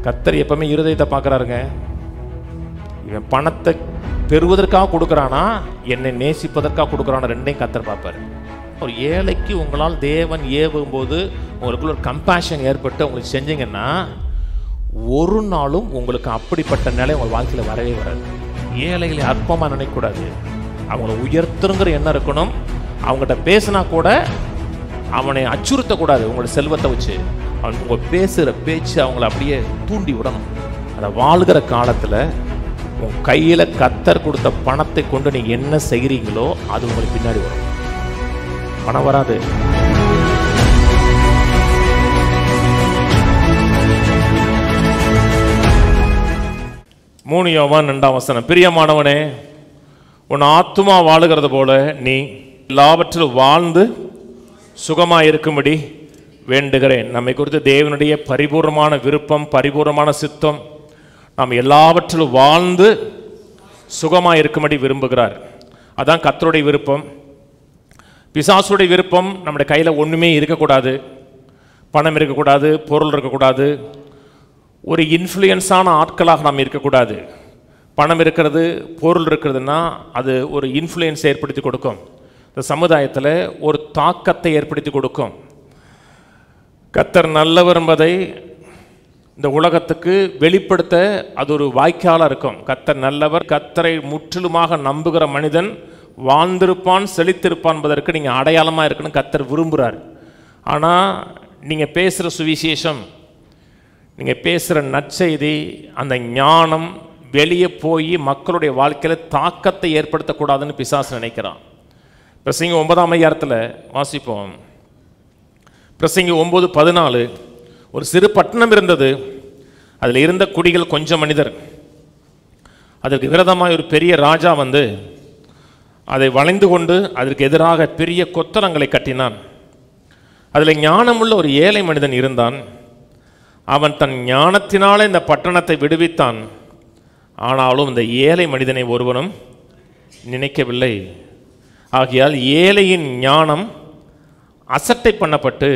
கர்த்தர் எப்பவுமே இருதயத்தை பார்க்குறாருங்க. இவன் பணத்தை பெறுவதற்காக கொடுக்குறானா, என்னை நேசிப்பதற்காக கொடுக்குறானா, ரெண்டையும் கர்த்தர் பார்ப்பார். ஒரு ஏழைக்கு உங்களால் தேவன் ஏவும் போது உங்களுக்குள்ள ஒரு கம்பேஷன் ஏற்பட்டு உங்களுக்கு செஞ்சீங்கன்னா, ஒரு நாளும் உங்களுக்கு அப்படிப்பட்ட நிலை உங்கள் வாழ்க்கையில் வரவே வராது. ஏழைகளை அற்பமாக நினைக்கக்கூடாது, அவங்கள உயர்த்துங்கிற எண்ணம் இருக்கணும். அவங்ககிட்ட பேசினா கூட அவனை அச்சுறுத்தக்கூடாது. உங்களோட செல்வத்தை வச்சு உங்கள் பேசுகிற பேச்சு அவங்கள அப்படியே தூண்டி விடணும். அதை வாழ்கிற காலத்தில் உங்கள் கையில் கர்த்தர் கொடுத்த பணத்தை கொண்டு நீங்கள் என்ன செய்கிறீங்களோ அது உங்களுக்கு பின்னாடி வரும். பணம் வராது. மூணு யோவான் 2 பிரியமானவனே, உன் ஆத்துமா வாழுகிறது போல நீ எல்லாவற்றிலும் வாழ்ந்து சுகமாக இருக்கும்படி வேண்டுகிறேன். நம்மை குறித்து தேவனுடைய பரிபூர்ணமான விருப்பம், பரிபூர்ணமான சித்தம், நாம் எல்லாவற்றிலும் வாழ்ந்து சுகமாக இருக்கும்படி விரும்புகிறார். அதான் கர்த்தருடைய விருப்பம். பிசாசுடைய விருப்பம் நம்முடைய கையில் ஒன்றுமே இருக்கக்கூடாது, பணம் இருக்கக்கூடாது, பொருள் இருக்கக்கூடாது, ஒரு இன்ஃப்ளூயன்ஸான ஆட்களாக நாம் இருக்கக்கூடாது. பணம் இருக்கிறது, பொருள் இருக்கிறதுனா அது ஒரு இன்ஃப்ளூயன்ஸ் ஏற்படுத்தி கொடுக்கும், இந்த சமுதாயத்தில் ஒரு தாக்கத்தை ஏற்படுத்தி கொடுக்கும். கர்த்தர் நல்லவர் என்பதை இந்த உலகத்துக்கு வெளிப்படுத்த அது ஒரு வாய்க்காலாக இருக்கும். கர்த்தர் நல்லவர், கர்த்தரை முற்றிலுமாக நம்புகிற மனிதன் வாழ்ந்திருப்பான், செழித்திருப்பான் என்பதற்கு நீங்கள் அடையாளமாக இருக்குன்னு கர்த்தர் விரும்புகிறார். ஆனால் நீங்கள் பேசுகிற சுவிசேஷம், நீங்கள் பேசுகிற நற்செய்தி, அந்த ஞானம் வெளியே போய் மக்களுடைய வாழ்க்கையில் தாக்கத்தை ஏற்படுத்தக்கூடாதுன்னு பிசாசு நினைக்கிறான். பிரசங்கி 9 வாசிப்போம். பிரசங்கி 9:14. ஒரு சிறு பட்டணம் இருந்தது, அதில் இருந்த குடிகள் கொஞ்சம் மனிதர். அதற்கு விரோதமாக ஒரு பெரிய ராஜா வந்து அதை வளைந்து கொண்டு அதற்கு எதிராக பெரிய கொத்தளங்களை கட்டினான். அதில் ஞானமுள்ள ஒரு ஏழை மனிதன் இருந்தான். அவன் தன் ஞானத்தினாலே இந்த பட்டணத்தை விடுவித்தான். ஆனாலும் இந்த ஏழை மனிதனை ஒருவனும் நினைக்கவில்லை. ஆகையால் ஏழையின் ஞானம் அசட்டை பண்ணப்பட்டு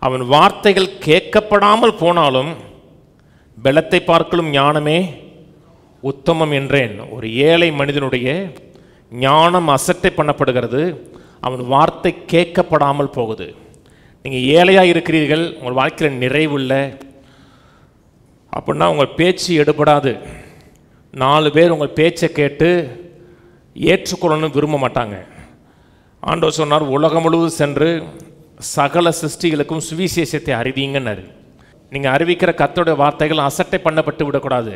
அவன் வார்த்தைகள் கேட்கப்படாமல் போனாலும் பலத்தை பார்க்கலும் ஞானமே உத்தமம் என்றேன். ஒரு ஏழை மனிதனுடைய ஞானம் அசட்டை பண்ணப்படுகிறது, அவன் வார்த்தை கேட்கப்படாமல் போகுது. நீங்கள் ஏழையாக இருக்கிறீர்கள், உங்கள் வாழ்க்கையில் நிறைவு இல்லை அப்படின்னா உங்கள் பேச்சு எடுபடாது. 4 பேர் உங்கள் பேச்சை கேட்டு ஏற்றுக்கொள்ளணும்னு விரும்ப மாட்டாங்க. ஆண்டவர் சொன்னார், உலகம் முழுவதும் சென்று சகல சிருஷ்டிகளுக்கும் சுவிசேஷத்தை அறிவிங்கன்னாரு. நீங்கள் அறிவிக்கிற கர்த்தருடைய வார்த்தைகள் அசட்டை பண்ணப்பட்டு விடக்கூடாது,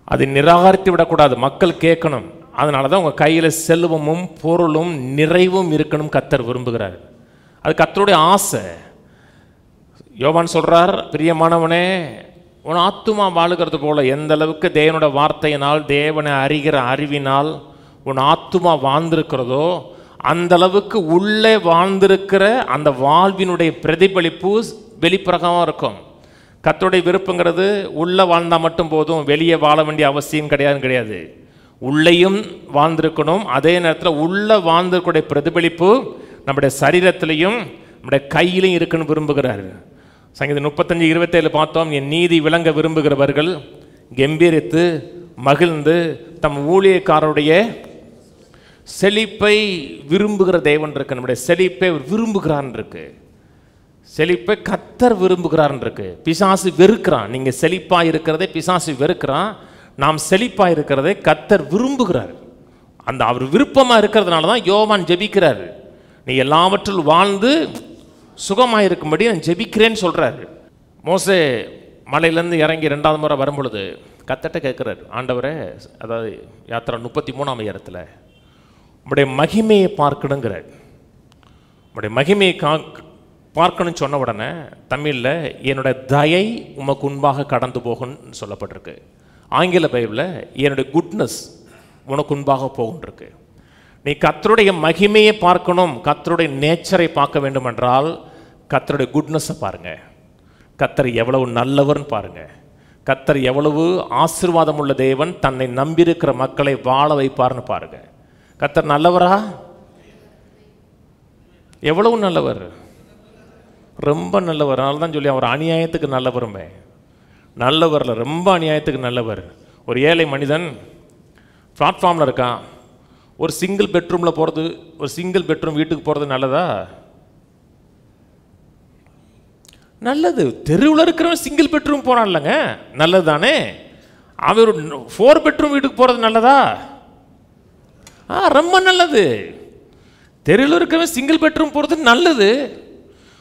அதை நிராகரித்து விடக்கூடாது, மக்கள் கேட்கணும். அதனால தான் உங்கள் கையில் செல்வமும் பொருளும் நிறைவும் இருக்கணும் கர்த்தர் விரும்புகிறார். அது கர்த்தருடைய ஆசை. யோவான் சொல்கிறார், பிரியமானவனே, உன் ஆத்துமா வாழுகிறது போல எந்த அளவுக்கு தேவனோட வார்த்தையினால், தேவனை அறிகிற அறிவினால் உன் ஆத்துமா வாழ்ந்திருக்கிறதோ அந்த அளவுக்கு உள்ளே வாழ்ந்திருக்கிற அந்த வாழ்வினுடைய பிரதிபலிப்பு வெளிப்பிரகமாக இருக்கும். கர்த்தருடைய விருப்பங்கிறது உள்ளே வாழ்ந்தால் மட்டும் போதும், வெளியே வாழ வேண்டிய அவசியம் கிடையாது. உள்ளேயும் வாழ்ந்திருக்கணும், அதே நேரத்தில் உள்ளே வாழ்ந்திருக்கக்கூடிய பிரதிபலிப்பு நம்முடைய சரீரத்திலையும் நம்முடைய கையிலையும் இருக்குன்னு விரும்புகிறார். சங்கீதம் 35:27 பார்த்தோம், என் நீதி விளங்க விரும்புகிறவர்கள் கம்பீரித்து மகிழ்ந்து தம் ஊழியக்காரருடைய செழிப்பை விரும்புகிற தேவன் இருக்கு. நம்முடைய செழிப்பை விரும்புகிறான் இருக்கு, செழிப்பை கர்த்தர் விரும்புகிறான் இருக்கு. பிசாசு வெறுக்கிறான். நீங்கள் செழிப்பாக இருக்கிறதே பிசாசு வெறுக்கிறான், நாம் செழிப்பாக இருக்கிறதை கர்த்தர் விரும்புகிறார். அந்த அவர் விருப்பமாக இருக்கிறதுனால தான் யோவான் ஜெபிக்கிறார், நீ எல்லாவற்றிலும் வாழ்ந்து சுகமாக இருக்கும்படி நான் ஜெபிக்கிறேன்னு சொல்கிறார். மோசே மலையிலேருந்து இறங்கி 2வது முறை வரும்பொழுது கர்த்தர்ட்ட கேட்குறாரு, ஆண்டவரே, அதாவது யாத்திரா 33 உம்முடைய மகிமையை பார்க்கணுங்கிறார். உம்முடைய மகிமையை பார்க்கணும்னு சொன்ன உடனே தமிழில் என்னுடைய தயை உமக்கு முன்பாக கடந்து போகும்னு சொல்லப்பட்டிருக்கு. ஆங்கில பைபிளில் என்னுடைய குட்னஸ் உனக்கு முன்பாக போகுன்றிருக்கு. நீ கர்த்தருடைய மகிமையை பார்க்கணும், கர்த்தருடைய நேச்சரை பார்க்க வேண்டும் என்றால் கர்த்தருடைய குட்னஸை பாருங்கள். கர்த்தர் எவ்வளவு நல்லவர்னு பாருங்கள். கர்த்தர் எவ்வளவு ஆசீர்வாதம் உள்ள தேவன், தன்னை நம்பியிருக்கிற மக்களை வாழ வைப்பார்னு பாருங்கள். கர்த்தர் நல்லவரா? எவ்வளவு நல்லவர், ரொம்ப நல்லவர். அதனால தான் சொல்லி அவர் அநியாயத்துக்கு நல்லவருமே. நல்லவர்ல ரொம்ப அநியாயத்துக்கு நல்லவர். ஒரு ஏழை மனிதன் பிளாட்ஃபார்மில் இருக்கான். ஒரு சிங்கிள் பெட்ரூமில் போகிறது, ஒரு சிங்கிள் பெட்ரூம் வீட்டுக்கு போகிறது நல்லதா? நல்லது. தெருவில் இருக்கிறவன் சிங்கிள் பெட்ரூம் போகிறான் இல்லைங்க, நல்லது தானே. அவன் ஒரு 4 பெட்ரூம் வீட்டுக்கு போகிறது நல்லதா? ரொம்ப நல்லது. தெருவில் இருக்கிறவன் சிங்கிள் பெட்ரூம் போகிறது நல்லது.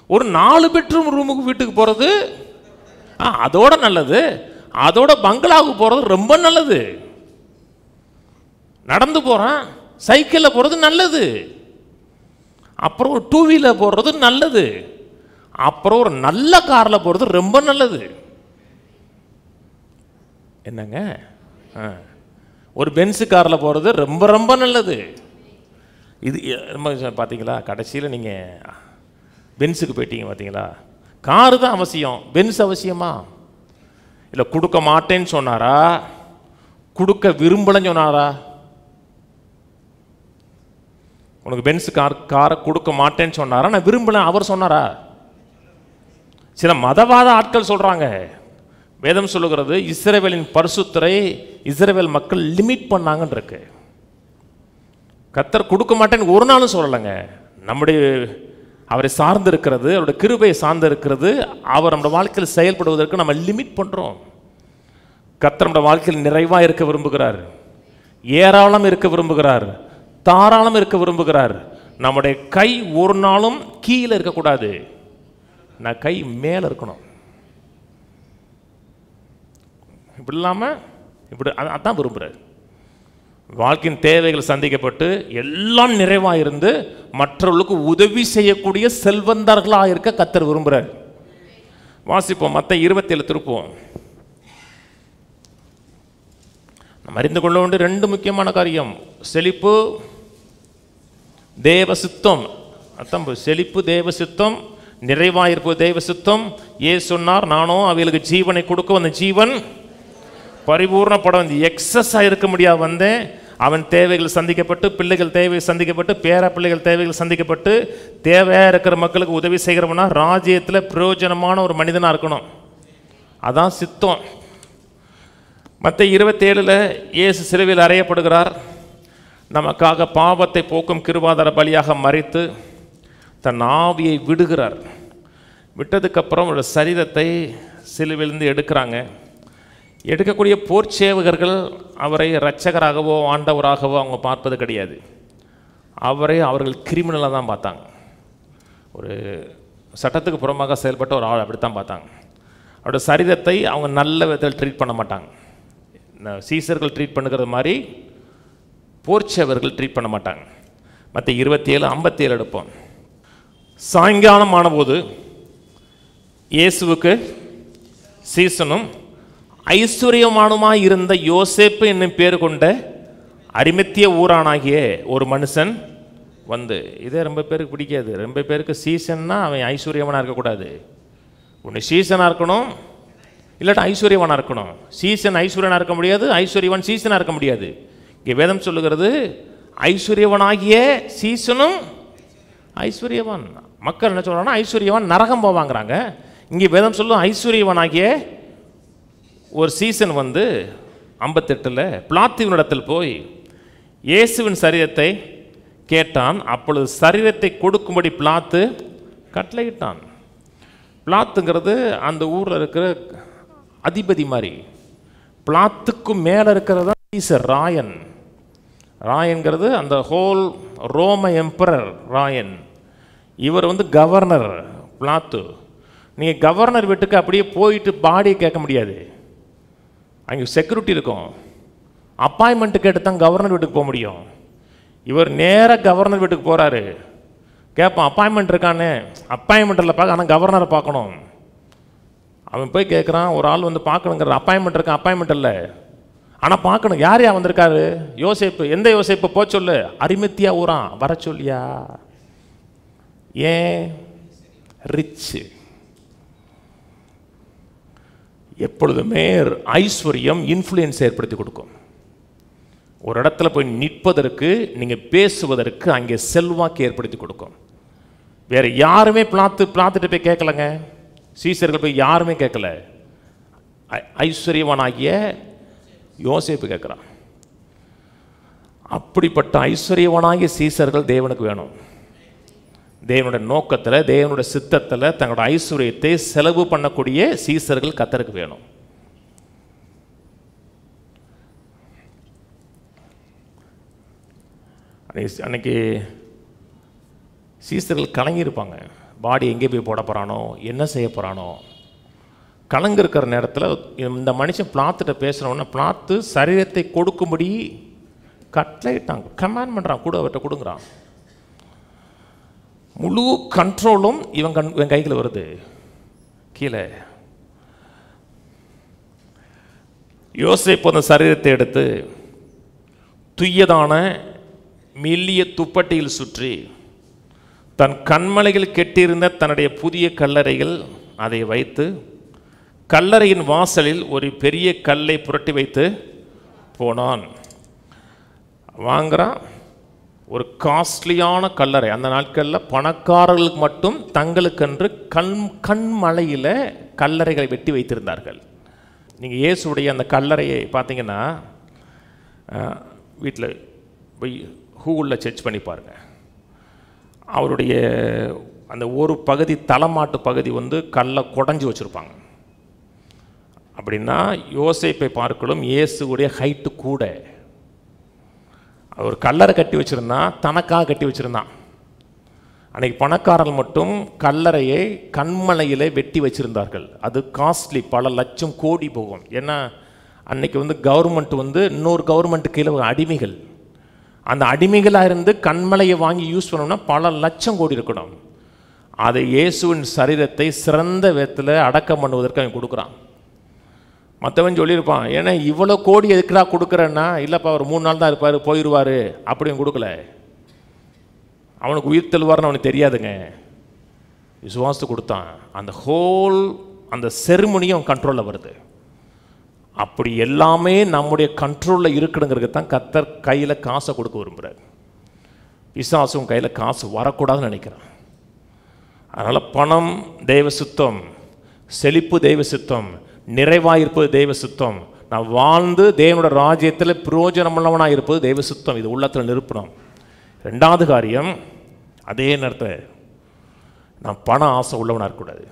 ஒரு 4 பெட்ரூம் ரூமுக்கு வீட்டுக்கு போகிறது அதோட நல்லது. அதோட பங்களாவுக்கு போகிறது ரொம்ப நல்லது. நடந்து போகிறான், சைக்கிளில் போகிறது நல்லது. அப்புறம் ஒரு 2 வீலர் போடுறது நல்லது. அப்புறம் ஒரு நல்ல காரில் போகிறது ரொம்ப நல்லது. என்னங்க, ஒரு பென்ஸு காரில் போகிறது ரொம்ப ரொம்ப நல்லது. இது பார்த்தீங்களா, கடைசியில் நீங்கள் பென்ஸுக்கு போயிட்டீங்க பார்த்தீங்களா. காரு தான் அவசியம், பென்ஸ் அவசியமா? இல்லை கொடுக்க மாட்டேன்னு சொன்னாரா, கொடுக்க விரும்பலன்னு சொன்னாரா? உனக்கு பென்ஸ் காரை கொடுக்க மாட்டேன்னு சொன்னாரா, நான் விரும்பல அவர் சொன்னாரா? சில மதவாத ஆட்கள் சொல்றாங்க. வேதம் சொல்லுகிறது இஸ்ரவேலின் பரிசுத்தரை இஸ்ரவேல் மக்கள் லிமிட் பண்ணாங்கன்னு இருக்கு. கர்த்தர் கொடுக்க மாட்டேன்னு ஒரு நாளும் சொல்லலைங்க. நம்முடைய அவரை சார்ந்து இருக்கிறது, அவருடைய கிருபையை சார்ந்து இருக்கிறது, அவர் நம்முடைய வாழ்க்கையில் செயல்படுவதற்கு நம்ம லிமிட் பண்றோம். கர்த்தர் நம்முடைய வாழ்க்கையில் நிறைவாக இருக்க விரும்புகிறார், ஏராளம் இருக்க விரும்புகிறார், தாராளம் இருக்க விரும்புகிறார். நம்முடைய கை ஒரு நாளும் கீழே இருக்கக்கூடாது, நான் கை மேலே இருக்கணும். இப்படி இல்லாமல் இப்படி அதான் விரும்புகிறார். வாழ்க்கையின் தேவைகள் சந்திக்கப்பட்டு எல்லாம் நிறைவாக இருந்து மற்றவர்களுக்கு உதவி செய்யக்கூடிய செல்வந்தர்களாக இருக்க கர்த்தர் விரும்புகிறார். வாசிப்போம், மத்தேயு 27 திருப்போம். நம்ம அறிந்து கொள்ள வேண்டிய 2 முக்கியமான காரியம், செழிப்பு தேவ சித்தம். அதான் செழிப்பு தேவ சித்தம், நிறைவாயிருப்பது தேவ சித்தம். ஏசு சொன்னார், நானோ அவைகளுக்கு ஜீவனை கொடுக்க அந்த ஜீவன் பரிபூர்ணப்பட வந்து எக்ஸஸாக இருக்க முடியாது வந்தேன். அவன் தேவைகள் சந்திக்கப்பட்டு, பிள்ளைகள் தேவைகள் சந்திக்கப்பட்டு, பேர பிள்ளைகள் தேவைகள் சந்திக்கப்பட்டு, தேவையாக இருக்கிற மக்களுக்கு உதவி செய்கிறவனா ராஜ்யத்தில் பிரயோஜனமான ஒரு மனிதனாக இருக்கணும். அதான் சித்தம். மத்தேயு 27 இயேசு சிலுவையில் அறையப்படுகிறார். நமக்காக பாவத்தை போக்கும் கிருபாதார பலியாக மறித்து தன் ஆவியை விடுகிறார். விட்டதுக்கப்புறம் ஒரு சரீரத்தை சிலுவையிலிருந்து எடுக்கிறாங்க. எடுக்கக்கூடிய போர்ச்சேவகர்கள் அவரை இரட்சகராகவோ ஆண்டவராகவோ அவங்க பார்ப்பது கிடையாது. அவர்கள் கிரிமினலாக தான் பார்த்தாங்க. ஒரு சட்டத்துக்கு புறமாக செயல்பட்ட ஒரு ஆள் அப்படித்தான் பார்த்தாங்க. அவருடைய சரீரத்தை அவங்க நல்ல விதத்தில் ட்ரீட் பண்ண மாட்டாங்க. சீசர்கள் ட்ரீட் பண்ணுறது மாதிரி போர்ச்சேவர்கள் ட்ரீட் பண்ண மாட்டாங்க. மத்தேயு 27:57 எடுப்போம். சாயங்காலம் ஆனபோது இயேசுவுக்கு சீசனும் ஐஸ்வர்யமானுமாய் இருந்த யோசேப்பு என்னும் பேர் கொண்ட அரிமத்திய ஊரானாகிய ஒரு மனுஷன் வந்து, இதே ரொம்ப பேருக்கு பிடிக்காது. ரொம்ப பேருக்கு சீசன்னா அவன் ஐஸ்வர்யவானாக இருக்கக்கூடாது, ஒன்று சீசனாக இருக்கணும், இல்லாட்டா ஐஸ்வர்யவானாக இருக்கணும். சீசன் ஐஸ்வர்யனாக இருக்க முடியாது, ஐஸ்வர்யவான் சீசனாக இருக்க முடியாது. இங்கே வேதம் சொல்லுகிறது ஐஸ்வர்யவனாகிய சீசனும் ஐஸ்வர்யவான். மக்கள் என்ன சொல்கிறாங்கன்னா ஐஸ்வர்யவான் நரகம் போவாங்கிறாங்க. இங்கே வேதம் சொல்லும் ஐஸ்வர்யவனாகிய ஒரு சீசன் வந்து 58 பிளாத்துவினிடத்தில் போய் இயேசுவின் சரீரத்தை கேட்டான். அப்பொழுது சரீரத்தை கொடுக்கும்படி பிளாத்து கட்டளையிட்டான். பிளாத்துங்கிறது அந்த ஊரில் இருக்கிற அதிபதி மாதிரி. பிளாத்துக்கு மேலே இருக்கிறது சீசர், ராயன். ராயன்கிறது அந்த ஹோல் ரோம எம்பரர் ராயன். இவர் வந்து கவர்னர் பிளாத்து. நீங்கள் கவர்னர் வீட்டுக்கு அப்படியே போயிட்டு பாடியை கேட்க முடியாது, அங்கே செக்யூரிட்டி இருக்கும். அப்பாயின்மெண்ட்டு கேட்டு தான் கவர்னர் வீட்டுக்கு போக முடியும். இவர் நேராக கவர்னர் வீட்டுக்கு போகிறாரு. கேட்பான், அப்பாயின்மெண்ட் இருக்கானே. அப்பாயின்மெண்ட்டில் பார்க்க, ஆனால் கவர்னரை பார்க்கணும். அவன் போய் கேட்குறான், ஒரு ஆள் வந்து பார்க்கணுங்கிற அப்பாயின்மெண்ட் இருக்கான். அப்பாயின்மெண்ட் இல்லை, ஆனால் பார்க்கணும். யார் வந்திருக்காரு? யோசேப்பு. எந்த யோசேப்பு? போ சொல்லு. அரிமத்தியா ஊரான், வர சொல்லியா? ஏன்? ரிச்சு. எப்பொழுதுமே ஐஸ்வர்யம் இன்ஃப்ளூயன்ஸ் ஏற்படுத்தி கொடுக்கும். ஒரு இடத்துல போய் நிற்பதற்கு, நீங்கள் பேசுவதற்கு அங்கே செல்வாக்கு ஏற்படுத்தி கொடுக்கும். வேறு யாருமே பிளாத்துட்டு போய் கேட்கலங்க. சீசர்கள் போய் யாருமே கேட்கல. ஐஸ்வர்யவானாகிய யோசேப்பு கேட்குறான். அப்படிப்பட்ட ஐஸ்வர்யவானாகிய சீசர்கள் தேவனுக்கு வேணும். தேவனுடைய நோக்கத்தில், தேவனுடைய சித்தத்தில் தங்களோட ஐஸ்வர்யத்தை செலவு பண்ணக்கூடிய சீசர்கள் கர்த்தருக்கு வேணும். அன்னைக்கு சீசர்கள் கலங்கியிருப்பாங்க. பாடி எங்கே போய் போட போகிறானோ, என்ன செய்ய போகிறானோ. கலங்கிருக்கிற நேரத்தில் இந்த மனுஷன் பிளாத்துட்ட பேசுகிறவொன்னே பிளாத்து சரீரத்தை கொடுக்கும்படி கட்டளையிட்டாங்க, கமாண்ட் பண்ணுறான், கூட அவர்கிட்ட கொடுங்குறான். முழு கண்ட்ரோலும் இவன் கையில் வருது. கீழே யோசேப்பு அந்த சரீரத்தை எடுத்து துய்யதான மெல்லிய துப்பட்டியில் சுற்றி தன் கண்மலையில் கெட்டியிருந்த தன்னுடைய புதிய கல்லறையில் அதை வைத்து கல்லறையின் வாசலில் ஒரு பெரிய கல்லை புரட்டி வைத்து போனான். வாங்குறான். ஒரு காஸ்ட்லியான கல்லறை. அந்த நாட்களில் பணக்காரர்களுக்கு மட்டும் தங்களுக்கென்று கண்மலையில் கல்லறைகளை வெட்டி வைத்திருந்தார்கள். நீங்கள் இயேசுடைய அந்த கல்லறையை பார்த்தீங்கன்னா வீட்டில் போய் கூகுளில் சர்ச் பண்ணி பாருங்கள். அவருடைய அந்த ஒரு பகுதி, தலைமாட்டு பகுதி கல்லை குடஞ்சி வச்சுருப்பாங்க. அப்படின்னா யோசேப்பை பார்க்கலும் இயேசுடைய ஹைட்டு கூட. அவர் கல்லறை கட்டி வச்சுருந்தான், தனக்காக கட்டி வச்சுருந்தான். அன்றைக்கி பணக்காரர்கள் மட்டும் கல்லறையை கண்மலையில் வெட்டி வச்சுருந்தார்கள். அது காஸ்ட்லி, பல லட்சம் கோடி போகும். ஏன்னா அன்றைக்கி கவர்மெண்ட் இன்னொரு கவர்மெண்ட்டு கீழே அடிமைகள். அந்த அடிமைகளாக இருந்து கண்மலையை வாங்கி யூஸ் பண்ணோம்னா பல லட்சம் கோடி இருக்கணும். அதை இயேசுவின் சரீரத்தை சிறந்த விதத்தில் அடக்கம் பண்ணுவதற்கு அவன் கொடுக்குறான். மற்றவன் சொல்லியிருப்பான், ஏன்னா இவ்வளோ கோடி எதுக்குறா கொடுக்குறேன்னா, இல்லைப்பா அவர் 3 நாள் தான் இருப்பார், போயிடுவார், அப்படின்னு கொடுக்கல. அவனுக்கு உயிர் தெழுவார்னு அவனுக்கு தெரியாதுங்க. விசுவாசத்தை கொடுத்தான். அந்த ஹோல் அந்த செரிமனியும் கண்ட்ரோலில் வருது. அப்படி எல்லாமே நம்முடைய கண்ட்ரோலில் இருக்கணுங்கிறது தான் கர்த்தர் கையில் காசை கொடுக்க விரும்புகிறார். பிசாசும் கையில் காசு வரக்கூடாதுன்னு நினைக்கிறான். அதனால் பணம் தெய்வ சுத்தம், செழிப்பு தெய்வ சுத்தம், நிறைவாயிருப்பது தெய்வ சுத்தம், நான் வாழ்ந்து தேவனோட ராஜ்யத்தில் பிரயோஜனமுள்ளவனாக இருப்பது தெய்வ சுத்தம். இது உள்ளத்தில் நிரப்பணும். 2வது காரியம், அதே நேரத்தில் நான் பண ஆசை உள்ளவனாக இருக்கக்கூடாது.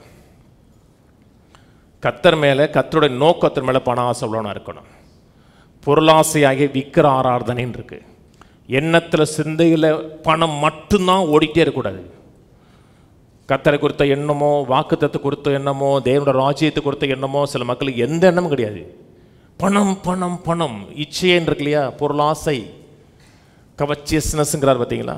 கர்த்தர் மேலே, கர்த்தருடைய நோக்கத்தின் மேலே பண ஆசை உள்ளவனாக இருக்கணும். பொருளாசையாகிய விக்கிர ஆராதனைன்னு இருக்கு. எண்ணத்தில் சிந்தையில் பணம் மட்டும்தான் ஓடிக்கிட்டே இருக்கக்கூடாது. கர்த்தரை குறித்த எண்ணமோ, வாக்குத்தத்தை குறித்த எண்ணமோ, தேவனோட ராஜ்யத்தை குறித்த எண்ணமோ சில மக்களுக்கு எந்த எண்ணமும் கிடையாது. பணம் பணம் பணம் இச்சைன்னு இருக்கு இல்லையா, பொருளாசை, கவச்சியஸ்னஸ்ங்கிறார் பார்த்தீங்களா.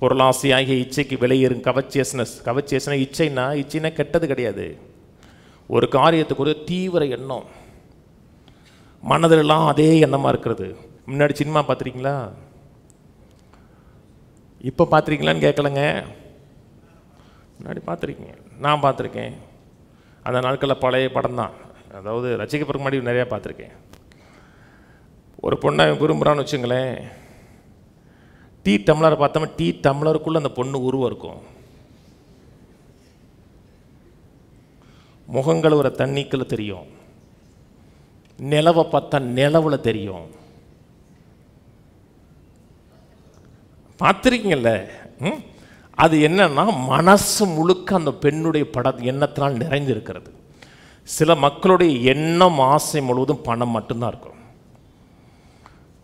பொருளாசையாகிய இச்சைக்கு விலையேறும் கவச்சியஸ்னஸ். கவச்சியஸ்னா இச்சைனா கெட்டது கிடையாது. ஒரு காரியத்துக்கு ஒரு தீவிர எண்ணம், மனதிலெல்லாம் அதே எண்ணமாக இருக்கிறது. முன்னாடி சினிமா பார்த்துருக்கீங்களா? இப்போ பார்த்துருக்கீங்களான்னு கேட்கலங்க, முன்னாடி பார்த்துருக்கீங்க, நான் பார்த்துருக்கேன். அந்த நாட்களில் பழைய படம் தான், அதாவது ரசிகப்பருக்கு முன்னாடி நிறையா பார்த்துருக்கேன். ஒரு பொண்ணை விரும்புகிறான்னு வச்சுங்களேன், டீ டம்ளரை பார்த்தோம்னா டீ டம்ளருக்குள்ளே அந்த பொண்ணு உருவம் இருக்கும். முகங்கள் ஒரு தண்ணிக்குள்ள தெரியும், நிலவை பார்த்தா நிலவுல தெரியும். பார்த்துருக்கீங்கல்ல? அது என்னன்னா மனசு முழுக்க அந்த பெண்ணுடைய எண்ணத்தினால் நிறைந்திருக்கிறது. சில மக்களுடைய எண்ணம், ஆசை முழுவதும் பணம் மட்டும்தான் இருக்கும்.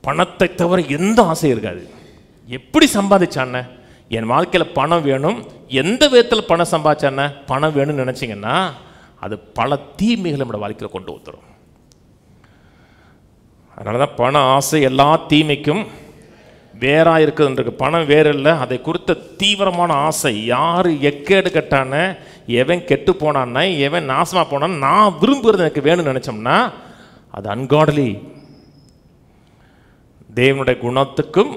பணத்தை தவிர எந்த ஆசையும் இருக்காது. எப்படி சம்பாதிச்சான, என் வாழ்க்கையில் பணம் வேணும், எந்த விதத்தில் பணம் சம்பாதிச்சான, பணம் வேணும்னு நினச்சிங்கன்னா அது பல தீமைகளை நம்மளோட வாழ்க்கையில் கொண்டு வந்துடும். அதனால தான் பண ஆசை எல்லா தீமைக்கும் வேறாக இருக்குதுன்றது. பணம் வேறு இல்லை, அதை குறித்த தீவிரமான ஆசை. யார் எக்கேடு கட்டான, எவன் கெட்டு போனான்னா, எவன் நாசமாக போனான்னு நான் விரும்புகிறது எனக்கு வேணும்னு நினச்சோம்னா அது அன்காட்லி. தேவனுடைய குணத்துக்கும்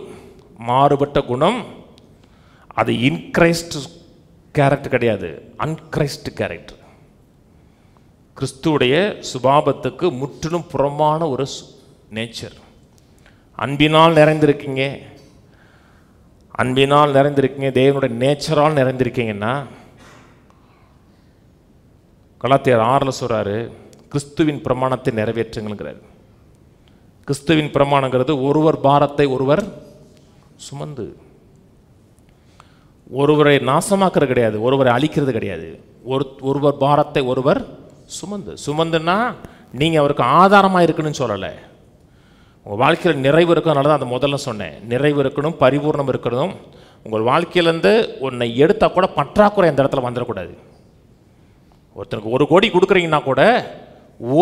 மாறுபட்ட குணம். அது இன்கிரைஸ்ட் கேரக்டர் கிடையாது, அன்கிரைஸ்ட் கேரக்டர். கிறிஸ்துவுடைய சுபாவத்துக்கு முற்றிலும் புறமான ஒரு நேச்சர். அன்பினால் நிறைந்திருக்கீங்க, அன்பினால் நிறைந்திருக்கீங்க, தேவனுடைய நேச்சரால் நிறைந்திருக்கீங்கன்னா, கலாத்தியர் 6 சொல்றாரு, கிறிஸ்துவின் பிரமாணத்தை நிறைவேற்றுங்கிறார். கிறிஸ்துவின் பிரமாணங்கிறது ஒருவர் பாரத்தை ஒருவர் சுமந்து, ஒருவரை நாசமாக்குறது கிடையாது, ஒருவரை அழிக்கிறது கிடையாது. ஒருவர் பாரத்தை ஒருவர் சுமந்துன்னா நீங்கள் அவருக்கு ஆதாரமாக இருக்கணும்னு சொல்லலை. உங்கள் வாழ்க்கையில் நிறைவு இருக்கிறதுனால தான் அதை முதல்ல சொன்னேன். நிறைவு இருக்கணும், பரிபூர்ணம் இருக்கணும். உங்கள் வாழ்க்கையிலேருந்து ஒன்றை எடுத்தால் கூட பற்றாக்குறை அந்த இடத்துல வந்துடக்கூடாது. ஒருத்தருக்கு 1 கோடி கொடுக்குறீங்கன்னா கூட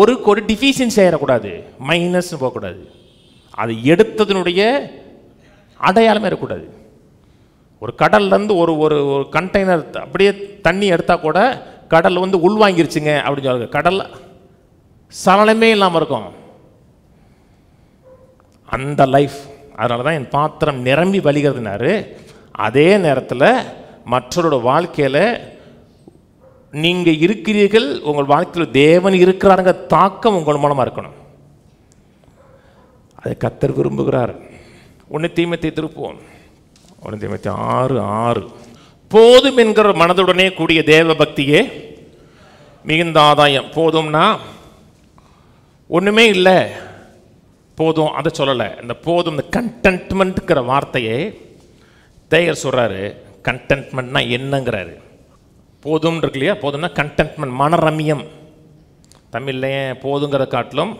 1 கோடி டிஃபிஷியன்சி ஆகிடக்கூடாது, மைனஸ்னு போகக்கூடாது. அது எடுத்ததுனுடைய அடையாளமே இருக்கக்கூடாது. ஒரு கடல்லேருந்து ஒரு ஒரு கண்டெய்னர் அப்படியே தண்ணி எடுத்தால் கூட கடல் உள்வாங்கிருச்சுங்க அப்படின்னு சொல்லுங்க, கடல் சலனமே இல்லாமல் இருக்கும் அந்த லைஃப். அதனால தான் என் பாத்திரம் நிரம்பி வழிகிறதுனாரு. அதே நேரத்தில் மற்றவரோட வாழ்க்கையில் நீங்கள் இருக்கிறீர்கள், உங்கள் வாழ்க்கையில் தேவன் இருக்கிறாருங்க தாக்கம் உங்கள் மூலமாக இருக்கணும். அதை கர்த்தர் விரும்புகிறார். 1 தீமோத்தேயு திருப்புவோம். 1 தீமோத்தேயு 6:6 போதும் என்கிற மனதுடனே கூடிய தேவ பக்தியே மிகுந்த ஆதாயம். போதும்னா ஒன்றுமே இல்லை, போதும் அதை சொல்லலை. இந்த போதும், இந்த கண்டென்ட்மெண்ட்டுங்கிற வார்த்தையை தேயர் சொல்கிறாரு. கண்டென்ட்மெண்ட்னா என்னங்கிறாரு. போதும் இருக்கு இல்லையா, போதும்னா கண்டென்ட்மெண்ட், மனரம்யம். தமிழ்லையே போதுங்கிற காட்டிலும்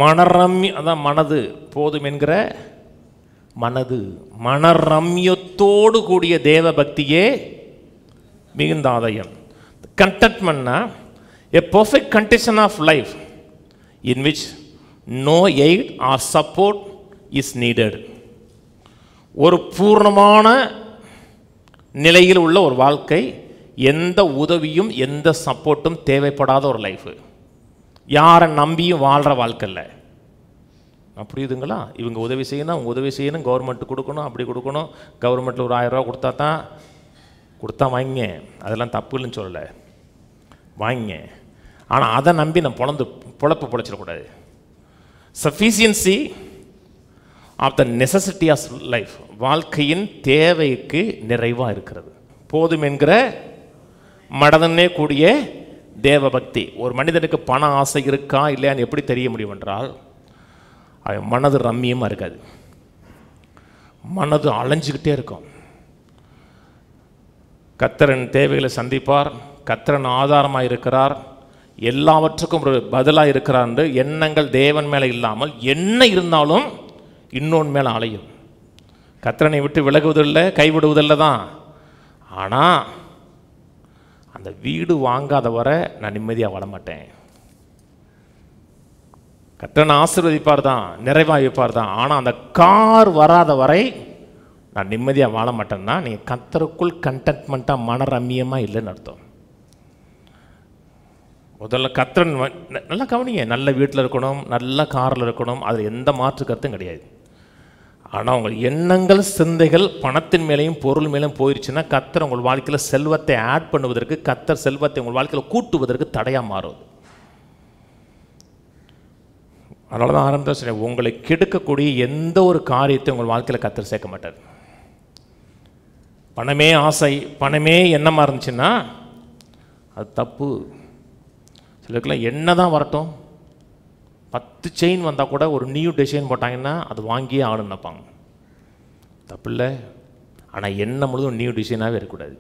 மனரம்யம், அதான் மனது. போதும் என்கிற மனது, மனரம்யத்தோடு கூடிய தேவ பக்தியே மிகுந்த ஆதாயம். கண்டென்ட்மெண்ட்னா a perfect condition of life in which no aid or support is needed. ஒரு பூர்ணமான நிலையில் உள்ள ஒரு வாழ்க்கை, எந்த உதவியும் எந்த சப்போர்ட்டும் தேவைப்படாத ஒரு லைஃபு. யாரை நம்பியும் வாழ்கிற வாழ்க்கை இல்லை. புரியுதுங்களா? இவங்க உதவி செய்யணும், அவங்க உதவி செய்யணும், கவர்மெண்ட்டு கொடுக்கணும், அப்படி கொடுக்கணும், கவர்மெண்ட்டில் ஒரு 1000 ரூபா கொடுத்தா வாங்கிங்க, அதெல்லாம் தப்பு இல்லைன்னு சொல்லலை, வாங்கிங்க. ஆனால் அதை நம்பி நம்ம பொழப்பு பொழைச்சிடக்கூடாது. Sufficiency of the necessity of life, வாழ்க்கையின் தேவைக்கு நிறைவாக இருக்கிறது. போதும் என்கிற மனதுடனே கூடிய தேவ பக்தி. ஒரு மனிதனுக்கு பண ஆசை இருக்கா இல்லையான்னு எப்படி தெரிய முடியும் என்றால், அவன் மனது ரம்மியமாக இருக்காது, மனது அலைஞ்சிக்கிட்டே இருக்கும். கர்த்தரின் தேவைகளை சந்திப்பார், கர்த்தரின் ஆதாரமாக இருக்கிறார், எல்லாவற்றுக்கும் ஒரு பதிலாக இருக்கிறார் என்று எண்ணங்கள் தேவன் மேலே இல்லாமல் என்ன இருந்தாலும் இன்னொன்று மேலே அலையும். கர்த்தரனை விட்டு விலகுவதில்லை, கைவிடுவதில்லை தான். ஆனால் அந்த வீடு வாங்காத வரை நான் நிம்மதியாக வாழ மாட்டேன். கர்த்தரனை ஆசீர்வதிப்பார் தான், நிறைவாக வைப்பார் தான். ஆனால் அந்த கார் வராத வரை நான் நிம்மதியாக வாழ மாட்டேன்னா நீங்கள் கர்த்தருக்குள் கண்டென்ட்மெண்ட்டாக மனரம்மியமாக இல்லைன்னு அர்த்தம். முதல்ல கர்த்தரன் நல்லா கவனிங்க. நல்ல வீட்டில் இருக்கணும், நல்ல காரில் இருக்கணும், அதில் எந்த மாற்று கருத்தும் கிடையாது. ஆனால் உங்கள் எண்ணங்கள் சிந்தைகள் பணத்தின் மேலேயும் பொருள் மேலேயும் போயிடுச்சுன்னா கர்த்தர் உங்கள் வாழ்க்கையில் செல்வத்தை ஆட் பண்ணுவதற்கு, கர்த்தர் செல்வத்தை உங்கள் வாழ்க்கையில் கூட்டுவதற்கு தடையாக மாறும். அதனால தான் ஆரம்பத்தில் சொன்னேன், உங்களை கெடுக்கக்கூடிய எந்த ஒரு காரியத்தை உங்கள் வாழ்க்கையில் கர்த்தர் சேர்க்க மாட்டார். பணமே ஆசை, பணமே எண்ணமாக இருந்துச்சுன்னா அது தப்பு. சிலருக்குலாம் என்ன தான் வரட்டும், 10 செயின் வந்தால் கூட ஒரு நியூ டிசைன் போட்டாங்கன்னா அது வாங்கியே ஆளுன்னு நினைப்பாங்க. தப்பு இல்லை. ஆனால் எண்ணம் முழுதும் நியூ டிசைனாகவே இருக்கக்கூடாது.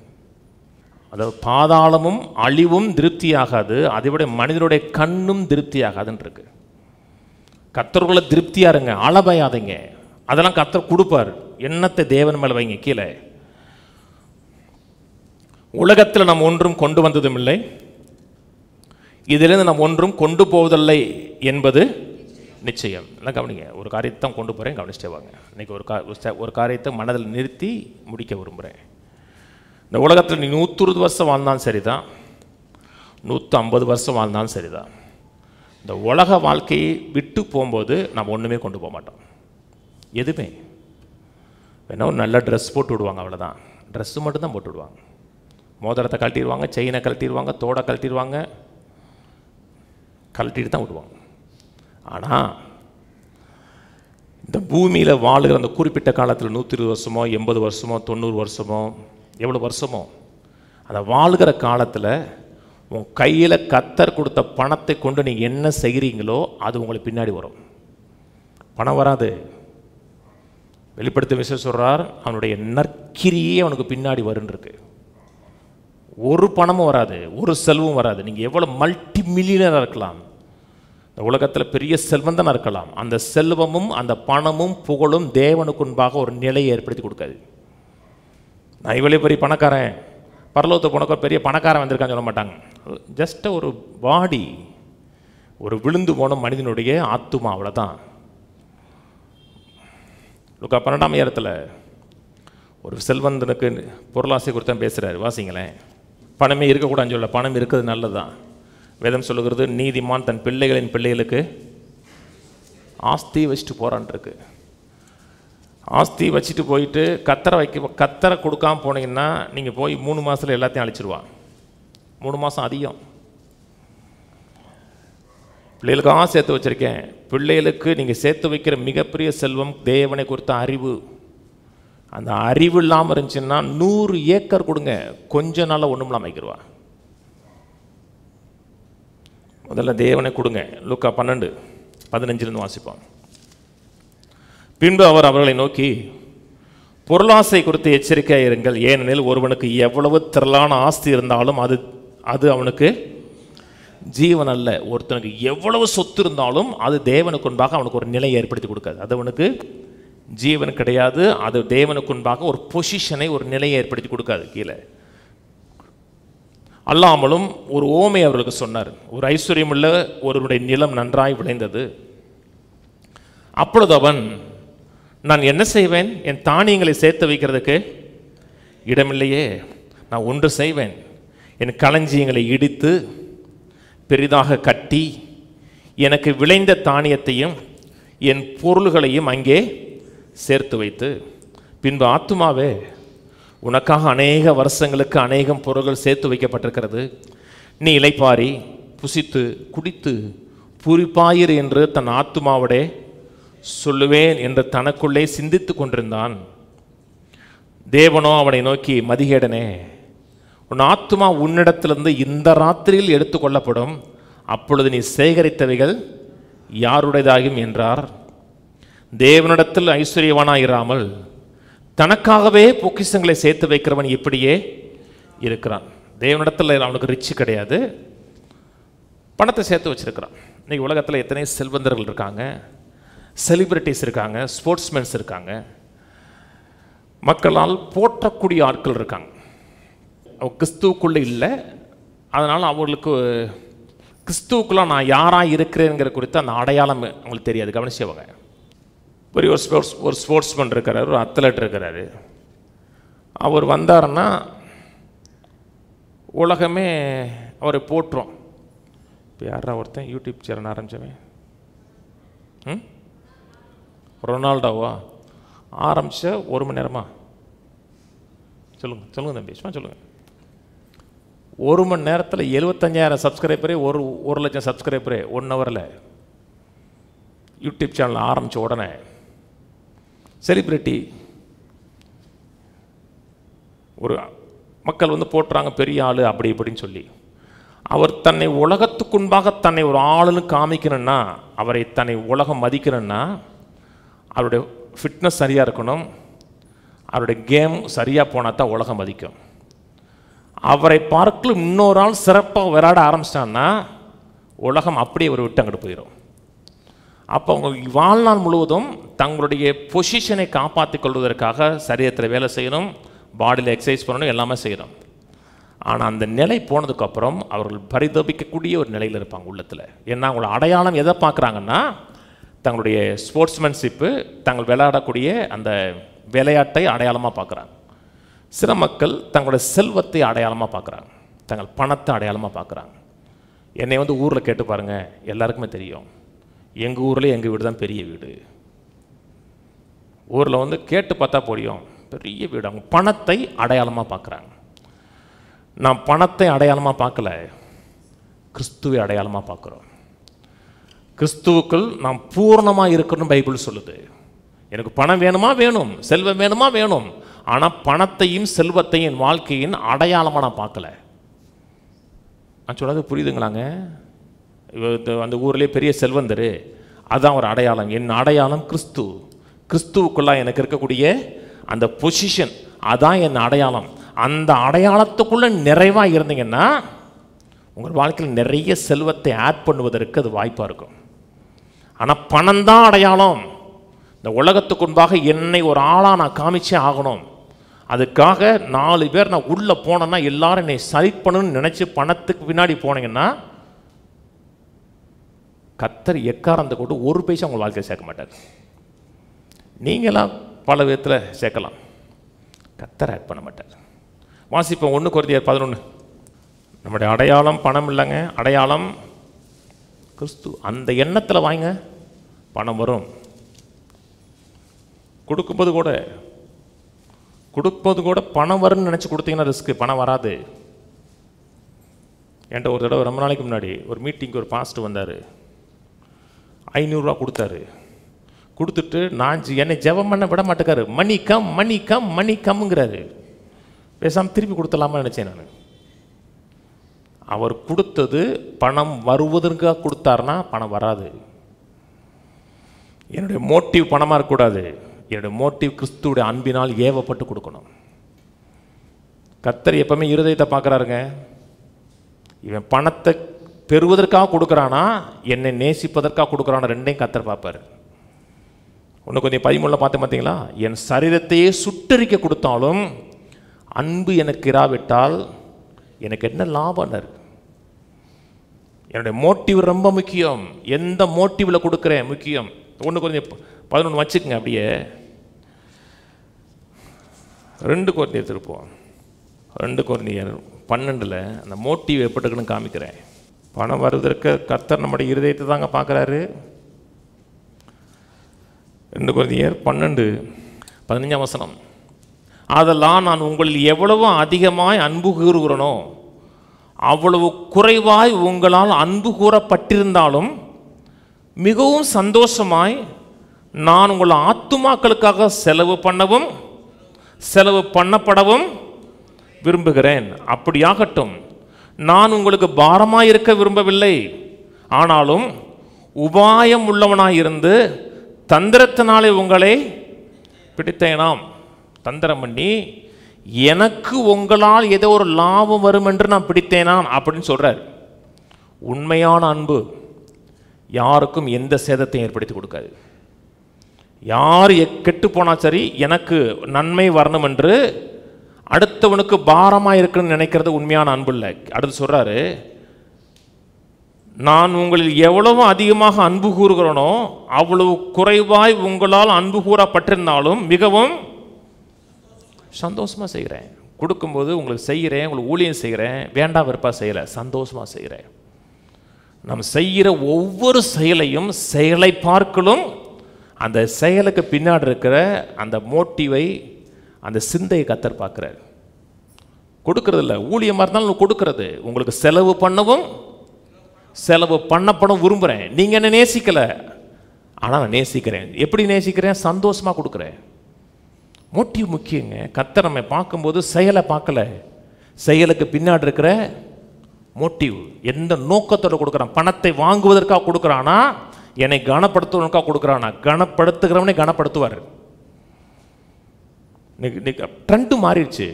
அதாவது பாதாளமும் அழிவும் திருப்தி ஆகாது, அதை விட மனிதனுடைய கண்ணும் திருப்தி ஆகாதுன்னு இருக்கு. கர்த்தருக்குள்ள திருப்தியாக இருங்க, அளபயாதீங்க. அதெல்லாம் கர்த்தர் கொடுப்பார். எண்ணத்தை தேவன் மேலே வைங்க. கீழே உலகத்தில் நாம் ஒன்றும் கொண்டு வந்ததும் இல்லை, இதிலிருந்து நாம் ஒன்றும் கொண்டு போவதில்லை என்பது நிச்சயம். எல்லாம் கவனிங்க. ஒரு காரியத்தை தான் கொண்டு போகிறேன், கவனிச்சிட்டே வாங்க. இன்றைக்கி ஒரு காரியத்தை மனதில் நிறுத்தி முடிக்க விரும்புகிறேன். இந்த உலகத்தில் நீ 120 வருஷம் வாழ்ந்தாலும் சரிதான், 150 வருஷம் வாழ்ந்தாலும் சரிதான், இந்த உலக வாழ்க்கையை விட்டு போகும்போது நாம் ஒன்றுமே கொண்டு போக மாட்டோம். எதுவுமே வேணா ஒரு நல்ல ட்ரெஸ் போட்டு விடுவாங்க, அவ்வளோதான். ட்ரெஸ்ஸு மட்டும்தான் போட்டு விடுவாங்க. மோதிரத்தை கழட்டிடுவாங்க, செயினை கழட்டிடுவாங்க, தோடை கழட்டிடுவாங்க, கழட்டிட்டு தான் விடுவாங்க. ஆனால் இந்த பூமியில் வாழுகிற அந்த குறிப்பிட்ட காலத்தில் 120 வருஷமோ 80 வருஷமோ 90 வருஷமோ எவ்வளோ வருஷமோ அந்த வாழுகிற காலத்தில் உன் கையில் கர்த்தர் கொடுத்த பணத்தை கொண்டு நீங்கள் என்ன செய்கிறீங்களோ அது உங்களுக்கு பின்னாடி வரும். பணம் வராது. வெளிப்படுத்த விஷயம் சொல்கிறார், அவனுடைய நற்கிரியே அவனுக்கு பின்னாடி வருன்றிருக்கு. ஒரு பணமும் வராது, ஒரு செல்வம் வராது. நீங்கள் எவ்வளோ மல்டி மில்லியனராக இருக்கலாம், இந்த உலகத்தில் பெரிய செல்வந்தனாக இருக்கலாம், அந்த செல்வமும் அந்த பணமும் புகழும் தேவனுக்கு முன்பாக ஒரு நிலையை ஏற்படுத்தி கொடுக்காது. நான் இவ்வளோ பெரிய பணக்காரன், பரலோகத்தை போனக்கு ஒரு பெரிய பணக்காரன் வந்திருக்கான்னு சொல்ல மாட்டாங்க. ஜஸ்ட் ஒரு பாடி, ஒரு விழுந்து போன மனிதனுடைய ஆத்துமா, அவ்வளோதான். லுக்கா 12ஆம் அதிகாரத்தில் ஒரு செல்வந்தனுக்கு பொருளாசை குறித்து தான் பேசுகிறாரு. வாசிங்களேன். பணமே இருக்கக்கூடாதுன்னு சொல்ல, பணம் இருக்கிறது நல்லது தான். வேதம் சொல்லுகிறது, நீதிமான் தன் பிள்ளைகளின் பிள்ளைகளுக்கு ஆஸ்தி வச்சுட்டு போகிறான்ருக்கு. ஆஸ்தி வச்சுட்டு போயிட்டு கத்தரை கொடுக்காமல் போனீங்கன்னா நீங்கள் போய் 3 மாதத்தில் எல்லாத்தையும் அழிச்சிருவான். 3 மாதம் அதிகம். பிள்ளைகளுக்காக சேர்த்து வச்சுருக்கேன். பிள்ளைகளுக்கு நீங்கள் சேர்த்து வைக்கிற மிகப்பெரிய செல்வம் தேவனை குறித்த அறிவு. அந்த அறிவு இல்லாமல் இருந்துச்சுன்னா 100 ஏக்கர் கொடுங்க, கொஞ்ச நாளில் ஒன்றும் இல்லாமல் வைக்கிடுவா. முதல்ல தேவனை கொடுங்க. லூக்கா 12:15 வாசிப்போம். பின்பு அவர் அவர்களை நோக்கி, பொருளாசை குறித்து எச்சரிக்கையாக இருங்கள். ஏனெனில் ஒருவனுக்கு எவ்வளவு திரளான ஆஸ்தி இருந்தாலும் அது அவனுக்கு ஜீவன் அல்ல. ஒருத்தனுக்கு எவ்வளவு சொத்து இருந்தாலும் அது தேவனுக்கு முன்பாக அவனுக்கு ஒரு நிலையை ஏற்படுத்தி கொடுக்காது. அது அவனுக்கு ஜீவன் கிடையாது. அது தேவனுக்கு முன்பாக ஒரு பொசிஷனை, ஒரு நிலையை ஏற்படுத்தி கொடுக்காது. கீழே அல்லாமலும் ஒரு ஓமை அவர்களுக்கு சொன்னார். ஒரு ஐஸ்வர்யமுள்ள ஒருவருடைய நிலம் நன்றாய் விளைந்தது. அப்பொழுது அவன், நான் என்ன செய்வேன்? என் தானியங்களை சேர்த்து வைக்கிறதுக்கு இடமில்லையே. நான் ஒன்று செய்வேன், என் களஞ்சியங்களை இடித்து பெரிதாக கட்டி எனக்கு விளைந்த தானியத்தையும் என் பொருள்களையும் அங்கே சேர்த்து வைத்து, பின்பு ஆத்துமாவே, உனக்காக அநேக வருஷங்களுக்கு அநேகம் பொருள்கள் சேர்த்து வைக்கப்பட்டிருக்கிறது. நீ இளைப்பாரி புசித்து குடித்து பூரிப்பாயிரு என்று தன் ஆத்துமாவோடே சொல்லுவேன் என்று தனக்குள்ளே சிந்தித்து கொண்டிருந்தான். தேவனோ அவனை நோக்கி, மதிகேடனே, உன் ஆத்துமா உன்னிடத்திலிருந்து இந்த ராத்திரியில் எடுத்துக்கொள்ளப்படும். அப்பொழுது நீ சேகரித்தவைகள் யாருடையதாகும் என்றார். தேவனிடத்தில் ஐஸ்வர்யவானாயிராமல் தனக்காகவே பொக்கிஷங்களை சேர்த்து வைக்கிறவன் இப்படியே இருக்கிறான். தேவனிடத்தில் அவனுக்கு ரிச்சு கிடையாது, பணத்தை சேர்த்து வச்சிருக்கிறான். இன்னைக்கு உலகத்தில் எத்தனை செல்வந்தர்கள் இருக்காங்க, செலிபிரிட்டிஸ் இருக்காங்க, ஸ்போர்ட்ஸ்மென்ஸ் இருக்காங்க, மக்களால் போற்றக்கூடிய ஆட்கள் இருக்காங்க. கிறிஸ்துவுக்குள்ளே இல்லை, அதனால் அவங்களுக்கு கிறிஸ்துவுக்குள்ள நான் யாராக இருக்கிறேங்கிற குறித்து அந்த அடையாளம் அவங்களுக்கு தெரியாது. கவனிச்சவங்க. பெரிய ஒரு ஸ்போர்ட்ஸ்மேன் இருக்கிறார், ஒரு அத்லட் இருக்கிறாரு. அவர் வந்தாருன்னா உலகமே அவரை போட்டுரும். இப்போ யாரா ஒருத்தன் யூடியூப் சேனல் ஆரம்பித்தவன், ரொனால்டோவா ஆரம்பித்த 1 மணி நேரமா? சொல்லுங்கள் தம்பி, சும்மா சொல்லுங்கள். 1 மணி நேரத்தில் 75,000 சப்ஸ்கிரைபரே, 1 லட்சம் சப்ஸ்கிரைபரே 1 ஹவரில். யூடியூப் சேனல் ஆரம்பித்த உடனே செலிப்ரிட்டி ஒரு மக்கள் வந்து போட்டுறாங்க, பெரிய ஆள் அப்படி இப்படின்னு சொல்லி. அவர் தன்னை உலகத்துக்குன்பாக தன்னை ஒரு ஆளுன்னு காமிக்கணும்னா, அவரை தன்னை உலகம் மதிக்கணும்னா, அவருடைய ஃபிட்னஸ் சரியாக இருக்கணும், அவருடைய கேம் சரியாக போனால் தான் உலகம் மதிக்கும். அவரை பார்க்கல இன்னொரு ஆள் சிறப்பாக விளையாட ஆரம்பிச்சிட்டான்னா உலகம் அப்படியே ஒரு விட்டு அங்கிட்டு போயிடும். அப்போ அவங்க வாழ்நாள் முழுவதும் தங்களுடைய பொசிஷனை காப்பாற்றிக் கொள்வதற்காக சரீரத்தில் வேலை செய்யணும், பாடியில் எக்ஸசைஸ் பண்ணணும், எல்லாமே செய்யணும். ஆனால் அந்த நிலை போனதுக்கப்புறம் அவர்கள் பரிதபிக்கக்கூடிய ஒரு நிலையில் இருப்பாங்க உள்ளத்தில். ஏன்னா அவங்களோட அடையாளம் எதை பார்க்குறாங்கன்னா, தங்களுடைய ஸ்போர்ட்ஸ்மேன்ஷிப்பு, தாங்கள் விளையாடக்கூடிய அந்த விளையாட்டை அடையாளமாக பார்க்குறாங்க. சில மக்கள் தங்களுடைய செல்வத்தை அடையாளமாக பார்க்குறாங்க, தங்கள் பணத்தை அடையாளமாக பார்க்குறாங்க. என்னை வந்து ஊரில் கேட்டு பாருங்கள், எல்லாருக்குமே தெரியும். எங்கள் ஊரில் எங்கள் வீடு தான் பெரிய வீடு. ஊரில் வந்து கேட்டு பார்த்தா போடியும் பெரிய வீடு. அவங்க பணத்தை அடையாளமாக பார்க்குறாங்க. நான் பணத்தை அடையாளமாக பார்க்கல, கிறிஸ்துவை அடையாளமாக பார்க்குறோம். கிறிஸ்துவுக்குள் நாம் பூர்ணமாக இருக்கணும்னு பைபிள் சொல்லுது. எனக்கு பணம் வேணுமா? வேணும். செல்வம் வேணுமா? வேணும். ஆனால் பணத்தையும் செல்வத்தையும் என் வாழ்க்கையின் அடையாளமாக நான் பார்க்கல. நான் சொன்னது புரியுதுங்களாங்க? அந்த ஊர்லேயே பெரிய செல்வந்தர், அதுதான் ஒரு அடையாளம். என் அடையாளம் கிறிஸ்து. கிறிஸ்துவுக்குள்ளே எனக்கு இருக்கக்கூடிய அந்த பொசிஷன், அதான் என் அடையாளம். அந்த அடையாளத்துக்குள்ளே நிறைவாக இருந்தீங்கன்னா உங்கள் வாழ்க்கையில் நிறைய செல்வத்தை ஆட் பண்ணுவதற்கு அது வாய்ப்பாக இருக்கும். ஆனால் பணம் தான் அடையாளம். இந்த உலகத்துக்கு முன்பாக என்னை ஒரு ஆளாக நான் காமிச்சே ஆகணும். அதுக்காக 4 பேர் நான் உள்ளே போனேன்னா எல்லாரும் என்னை சரிப்பணும்னு நினச்சி பணத்துக்கு பின்னாடி போனீங்கன்னா கர்த்தர் எக்காரத்தை கொண்டு ஒரு பைசா உங்கள் வாழ்க்கையை சேர்க்க மாட்டார். நீங்களாம் பல விதத்தில் சேர்க்கலாம், கர்த்தர் ஆட் பண்ண மாட்டார். வாசிப்போம் 1 கொரிந்தியர் 11. நம்முடைய அடையாளம் பணம் இல்லைங்க, அடையாளம் கிறிஸ்து. அந்த எண்ணத்தில் வாங்க, பணம் வரும். கொடுக்கும்போது கூட பணம் வரும்னு நினச்சி கொடுத்தீங்கன்னா ரிஸ்க்கு, பணம் வராது. என்கிட்ட ஒரு தடவை ரொம்ப நாளைக்கு முன்னாடி ஒரு மீட்டிங்க்கு ஒரு பாஸ்டர் வந்தார். 500 ரூபா கொடுத்தாரு. கொடுத்துட்டு நான் என்னை ஜெபம் பண்ண விட மாட்டேக்காரு. மணி கம்ங்கிறாரு. பேசாமல் திருப்பி கொடுத்துடலாமா நினச்சேன் நான். அவர் கொடுத்தது பணம் வருவதற்காக கொடுத்தாருன்னா பணம் வராது. என்னுடைய மோட்டிவ் பணமாக இருக்கக்கூடாது. என்னுடைய மோட்டிவ் கிறிஸ்துவுடைய அன்பினால் ஏவப்பட்டு கொடுக்கணும். கர்த்தர் எப்பவுமே இருதயத்தை பார்க்குறாருங்க. இவன் பணத்தை பெறுவதற்காக கொடுக்குறானா, என்னை நேசிப்பதற்காக கொடுக்குறானா, ரெண்டையும் கர்த்தர் பார்ப்பார். 1 கொரிந்தியர் 13 பார்த்து பார்த்தீங்களா? என் சரீரத்தையே சுட்டரிக்க கொடுத்தாலும் அன்பு எனக்கு இராவிட்டால் எனக்கு என்ன லாபம்னார். என்னுடைய மோட்டிவ் ரொம்ப முக்கியம். எந்த மோட்டிவில் கொடுக்குறேன் முக்கியம். 1 கொரிந்தியர் 11 வச்சுக்கோங்க. அப்படியே 2 கொரிந்தியர் திருப்போம். 2 கொரிந்தியர் 12 அந்த மோட்டிவ் எப்படி இருக்குன்னு காமிக்கிறேன். பணம் வருவதற்கு கர்த்தர் நம்முடைய இருதயத்தை தாங்க பார்க்குறாரு. 2 கொரிந்தியர் 12:15. அதெல்லாம் நான் உங்களில் எவ்வளவு அதிகமாய் அன்பு கூறுகிறனோ அவ்வளவு குறைவாய் உங்களால் அன்பு கூறப்பட்டிருந்தாலும் மிகவும் சந்தோஷமாய் நான் உங்கள் ஆத்துமாக்களுக்காக செலவு பண்ணப்படவும் விரும்புகிறேன். அப்படியாகட்டும். நான் உங்களுக்கு பாரமாய் இருக்க விரும்பவில்லை, ஆனாலும் உபாயம் உள்ளவனாயிருந்து தந்திரத்தினாலே உங்களை பிடித்தேனாம். தந்திரம் பண்ணி எனக்கு உங்களால் ஏதோ ஒரு லாபம் வரும் என்று நான் பிடித்தேனாம் அப்படின்னு சொல்றார். உண்மையான அன்பு யாருக்கும் எந்த சேதத்தையும் ஏற்படுத்தி கொடுக்காது. யார் கெட்டு போனா சரி, எனக்கு நன்மை வரணும் என்று அடுத்தவனுக்கு பாரமாக இருக்குன்னு நினைக்கிறது உண்மையான அன்பு இல்லை. அடுத்து சொல்றாரு, நான் உங்களில் எவ்வளவு அதிகமாக அன்பு கூறுகிறனோ அவ்வளவு குறைவாய் உங்களால் அன்பு கூறப்பட்டிருந்தாலும் மிகவும் சந்தோஷமாக செய்கிறேன். கொடுக்கும்போது உங்களுக்கு செய்கிறேன், உங்களுக்கு ஊழியம் செய்கிறேன், வேண்டாம் வெறுப்பா செய்யலை, சந்தோஷமாக செய்கிறேன். நம்ம செய்கிற ஒவ்வொரு செயலையும் செயலை பார்க்கலும் அந்த செயலுக்கு பின்னாடி இருக்கிற அந்த மோட்டிவை, அந்த சிந்தையை கர்த்தர் பார்க்குறார். கொடுக்கறது இல்லை, ஊழியமாக இருந்தாலும் கொடுக்கறது. உங்களுக்கு செலவு பண்ணப்படும் விரும்புகிறேன். நீங்கள் என்ன நேசிக்கலை, ஆனால் நான் நேசிக்கிறேன். எப்படி நேசிக்கிறேன்? சந்தோஷமாக கொடுக்குறேன். மோட்டிவ் முக்கியங்க. கர்த்தர் நம்ம பார்க்கும்போது செயலை பார்க்கல, செயலுக்கு பின்னாடி இருக்கிற மோட்டிவ், எந்த நோக்கத்தோடு கொடுக்குறான். பணத்தை வாங்குவதற்காக கொடுக்குறானா, என்னை கனப்படுத்துவதற்காக கொடுக்குறானா? கனப்படுத்துகிறவனே கனப்படுத்துவார். ட்ரெண்டு மாறிடுச்சு.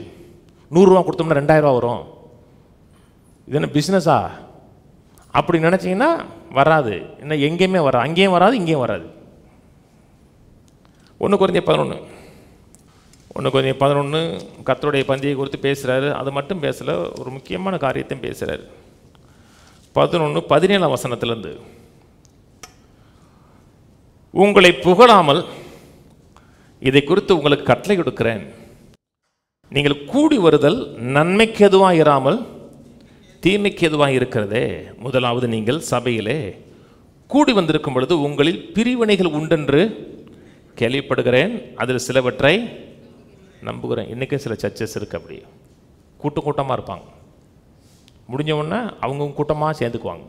100 ரூபா கொடுத்தோம்னா 2000 ரூபா வரும். இது என்ன பிஸ்னஸா அப்படி நினச்சிங்கன்னா வராது. இன்னும் எங்கேயுமே வராது, அங்கேயும் வராது, இங்கேயும் வராது. 1 கொரிந்தியர் 11 கர்த்தருடைய பந்தியை குறித்து பேசுகிறாரு. அது மட்டும் பேசலை, ஒரு முக்கியமான காரியத்தையும் பேசுகிறார். 11:17 உங்களை புகழாமல் இதை குறித்து உங்களுக்கு கட்டளை கொடுக்கிறேன். நீங்கள் கூடி வருதல் நன்மைக்கு எதுவாக இராமல் தீமைக்கு எதுவாக இருக்கிறதே. முதலாவது, நீங்கள் சபையிலே கூடி வந்திருக்கும் பொழுது உங்களில் பிரிவினைகள் உண்டென்று கேள்விப்படுகிறேன். அதில் சிலவற்றை நம்புகிறேன். இன்றைக்கே சில சர்ச்சஸ் இருக்குது, அப்படி கூட்டமாக இருப்பாங்க. முடிஞ்ச உடனே அவங்க கூட்டமாக சேர்ந்துக்குவாங்க.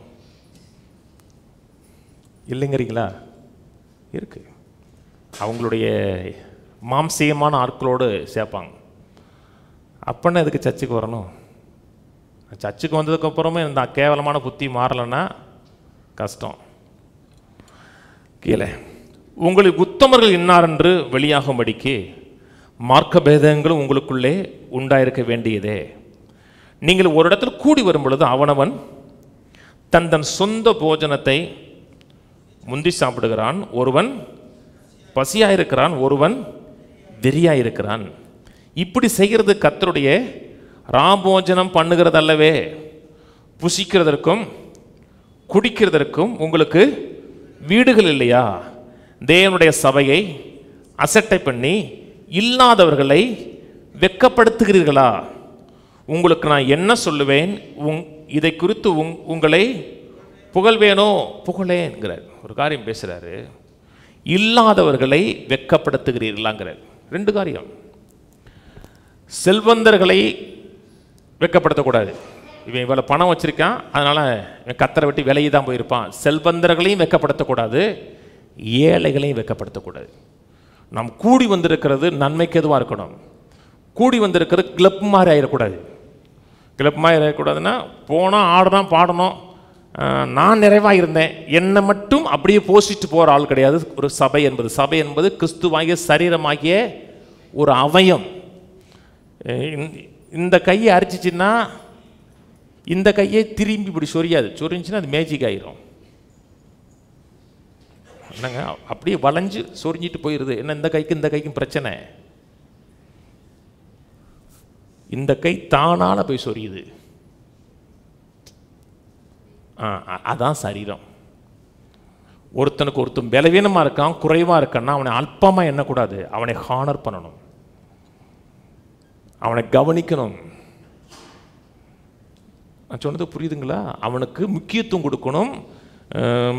இல்லைங்கிறீங்களா? இருக்கு. அவங்களுடைய மாம்சீகமான ஆட்களோடு சேர்ப்பாங்க. அப்பன்னா எதுக்கு சர்ச்சுக்கு வரணும்? சர்ச்சுக்கு வந்ததுக்கப்புறமே இந்த கேவலமான புத்தி மாறலைன்னா கஷ்டம். கீழே உங்களுக்கு உத்தமர்கள் இன்னார் என்று வெளியாகும்படிக்கு மார்க்க பேதங்களும் உங்களுக்குள்ளே உண்டாயிருக்க வேண்டியதே. நீங்கள் ஒரு இடத்துல கூடி வரும் பொழுது அவனவன் தன் தன் சொந்த போஜனத்தை முந்தி சாப்பிடுகிறான், ஒருவன் பசியாயிருக்கிறான், ஒருவன் வெறியாயிருக்கிறான். இப்படி செய்கிறது கர்த்தருடைய ராபோஜனம் பண்ணுகிறதல்லவே. புசிக்கிறதற்கும் குடிக்கிறதற்கும் உங்களுக்கு வீடுகள் இல்லையா? தேவனுடைய சபையை அசட்டை பண்ணி இல்லாதவர்களை வெட்கப்படுத்துகிறீர்களா? உங்களுக்கு நான் என்ன சொல்லுவேன்? இதை குறித்து உங்களை புகழ்வேனோ? புகழேன்கிறார். ஒரு காரியம் பேசுகிறாரு, இல்லாதவர்களை வெட்கப்படுத்துகிறீர்களாங்கிறார். ரெண்டு காரியம். செல்வந்தர்களை வெட்கப்படுத்தக்கூடாது. இவன் இவ்வளோ பணம் வச்சிருக்கான், அதனால் இவன் கத்தரை வெட்டி விலையை தான் போயிருப்பான். செல்வந்தர்களையும் வெட்கப்படுத்தக்கூடாது, ஏழைகளையும் வெட்கப்படுத்தக்கூடாது. நாம் கூடி வந்திருக்கிறது நன்மைக்கு எதுவாக இருக்கணும். கூடி வந்திருக்கிறது கிளப் மாதிரி ஆகிடக்கூடாது. கிளப் மாதிரி ஆகிடக்கூடாதுன்னா போனால் ஆடணும் பாடணும், நான் நிறைவாக இருந்தேன், என்னை மட்டும் அப்படியே போசிட்டு போகிற ஆள் கிடையாது. ஒரு சபை என்பது கிறிஸ்துவாகிய சரீரமாகிய ஒரு அவயம். இந்த கையை அரிச்சிச்சின்னா இந்த கையை திரும்பி இப்படி சொரியாது, சொரிஞ்சுன்னா அது மேஜிக் ஆகிரும். என்னங்க அப்படியே வளைஞ்சு சொரிஞ்சிட்டு போயிடுது. என்ன இந்த கைக்கும் பிரச்சனை. இந்த கை தானால போய் சொரியுது. அதான் சரீரம். ஒருத்தனுக்கு ஒருத்தன் பலவீனமாக இருக்கான், குறைவாக இருக்கான்னா அவனை அல்பமாக எண்ணக்கூடாது, அவனை ஹானர் பண்ணணும், அவனை கவனிக்கணும். நான் சொன்னது புரியுதுங்களா? அவனுக்கு முக்கியத்துவம் கொடுக்கணும்.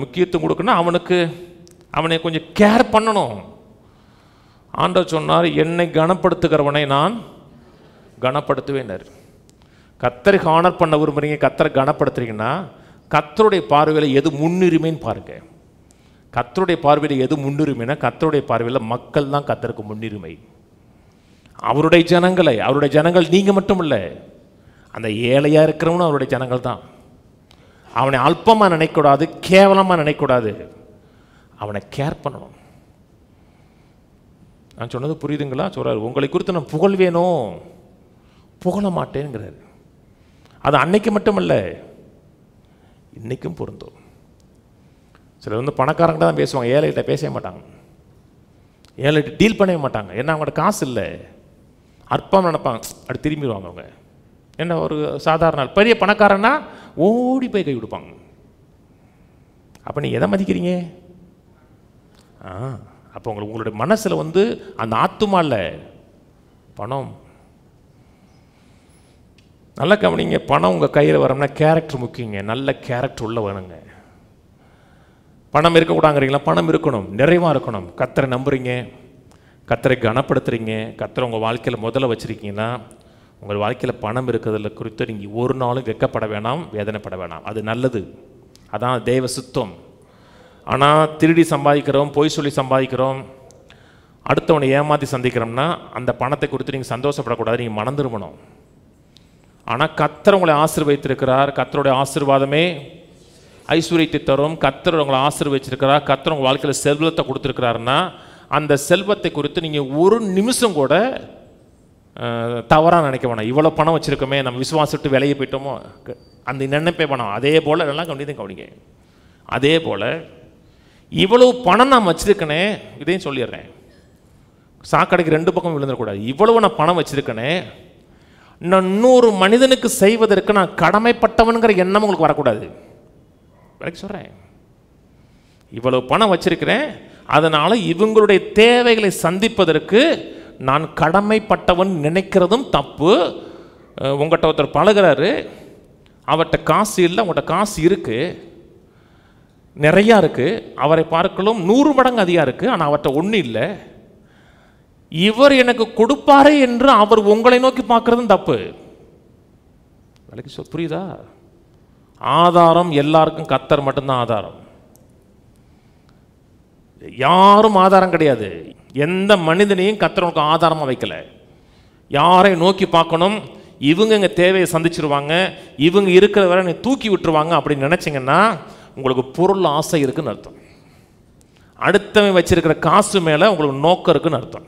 முக்கியத்துவம் கொடுக்கணும், அவனை கொஞ்சம் கேர் பண்ணணும். ஆண்டவர் சொன்னார், என்னை கனப்படுத்துகிறவனை நான் கனப்படுத்துவேன்னார். கர்த்தரை ஹானர் பண்ண விரும்புகிறீங்க, கர்த்தரை கனப்படுத்துறீங்கன்னா கர்த்தருடைய பார்வையில் எது முன்னுரிமைன்னு பாருங்க. கர்த்தருடைய பார்வையில் எது முன்னுரிமைனா, கர்த்தருடைய பார்வையில் மக்கள் தான் கர்த்தருக்கு முன்னுரிமை. அவருடைய ஜனங்கள் நீங்கள் மட்டும் இல்லை, அந்த ஏழையாக இருக்கிறவனும் அவருடைய ஜனங்கள் தான். அவனை அல்பமாக நினைக்கக்கூடாது, கேவலமாக நினைக்கக்கூடாது, அவனை கேர் பண்ணணும். நான் சொன்னது புரியுதுங்களா? சொல்கிறார், உங்களை குறித்து நான் புகழ்வேனோ? புகழ மாட்டேங்கிறார். அது அன்னைக்கு மட்டுமல்ல, இன்னைக்கும் பொருந்தும். சிலர் பணக்காரங்க தான் பேசுவாங்க, ஏழைகிட்ட பேசவே மாட்டாங்க, ஏழைகிட்ட டீல் பண்ணவே மாட்டாங்க. ஏன்னா அவங்கள்ட்ட காசு இல்லை, அற்பம் நினைப்பாங்க, அப்படி திரும்பிடுவாங்க. அவங்க என்ன ஒரு சாதாரண பெரிய பணக்காரன்னா ஓடி போய் கை கொடுப்பாங்க. அப்போ நீங்கள் எதை மதிக்கிறீங்க? அப்போ உங்களுடைய மனசில் அந்த ஆத்துமா இல்லை, பணம். நல்ல கவனிங்க, பணம் உங்கள் கையில் வரோம்னா கேரக்டர் முக்கியங்க. நல்ல கேரக்டர் உள்ள வேணுங்க. பணம் இருக்கக்கூடாங்கிறீங்களா? பணம் இருக்கணும், நிறைவாக இருக்கணும். கர்த்தரை நம்புறீங்க, கர்த்தரை கனப்படுத்துறீங்க, கர்த்தரை உங்கள் வாழ்க்கையில் முதல்ல வச்சுருக்கீங்கன்னா உங்கள் வாழ்க்கையில் பணம் இருக்கிறதுல குறித்து நீங்கள் ஒரு நாளும் வெட்கப்பட வேணாம், வேதனைப்பட வேணாம். அது நல்லது, அதான் தேவ சுத்தம். ஆனால் திருடி சம்பாதிக்கிறோம், பொய் சொல்லி சம்பாதிக்கிறோம், அடுத்தவனை ஏமாற்றி சந்திக்கிறோம்னா அந்த பணத்தை குறித்து நீங்கள் சந்தோஷப்படக்கூடாது, நீங்கள் மனம் திரும்பணும். ஆனால் கர்த்தர் உங்களை ஆசீர்வதித்திருக்கிறார், கர்த்தருடைய ஆசீர்வாதமே ஐஸ்வர்யத்தை தரும். கர்த்தர் உங்களை ஆசீர்வதிச்சிருக்கிறார், கர்த்தர் உங்கள் வாழ்க்கையில் செல்வத்தை கொடுத்துருக்கிறாருன்னா அந்த செல்வத்தை குறித்து நீங்கள் ஒரு நிமிஷம் கூட தவறாக நினைக்க வேணாம். இவ்வளோ பணம் வச்சுருக்கோமே, நம்ம விசுவாசிட்டு விலையை போயிட்டோமோ, அந்த நினைப்பே வேணாம். அதே போல் நல்லா கவனிங்க. அதே போல் இவ்வளவு பணம் நான் வச்சுருக்கனே, இதையும் சொல்லிடுறேன், சாக்கடைக்கு ரெண்டு பக்கம் விழுந்துடக்கூடாது. இவ்வளவு நான் பணம் வச்சுருக்கனே, நான் 100 மனிதனுக்கு செய்வதற்கு நான் கடமைப்பட்டவனுங்கிற எண்ணம் உங்களுக்கு வரக்கூடாது. விலைக்கு சொல்கிறேன், இவ்வளவு பணம் வச்சிருக்கிறேன், அதனால் இவங்களுடைய தேவைகளை சந்திப்பதற்கு நான் கடமைப்பட்டவன் நினைக்கிறதும் தப்பு. உங்கள்கிட்ட ஒருத்தர் பழகிறாரு, அவர்கிட்ட காசு இல்லை, உங்கள்கிட்ட காசு இருக்குது, நிறையா இருக்குது, அவரை பார்க்கலும் 100 மடங்கு அதிகம் இருக்குது, ஆனால் அவர்கிட்ட ஒன்றும் இல்லை, இவர் எனக்கு கொடுப்பாரே என்று அவர் உங்களை நோக்கி பார்க்கறதும் தப்பு. விலைக்கு புரியுதா? ஆதாரம் எல்லாருக்கும் கர்த்தர் மட்டும்தான் ஆதாரம், யாரும் ஆதாரம் கிடையாது. எந்த மனிதனையும் கர்த்தர் உனக்கு ஆதாரமாக வைக்கல. யாரை நோக்கி பார்க்கணும், இவங்க எங்கள் தேவையை சந்திச்சிருவாங்க, இவங்க இருக்கிற வரை நீ தூக்கி விட்டுருவாங்க அப்படின்னு நினச்சிங்கன்னா உங்களுக்கு பொருள் ஆசை இருக்குன்னு அர்த்தம். அடுத்தவன் வச்சிருக்கிற காசு மேலே உங்களுக்கு நோக்கம் இருக்குன்னு அர்த்தம்.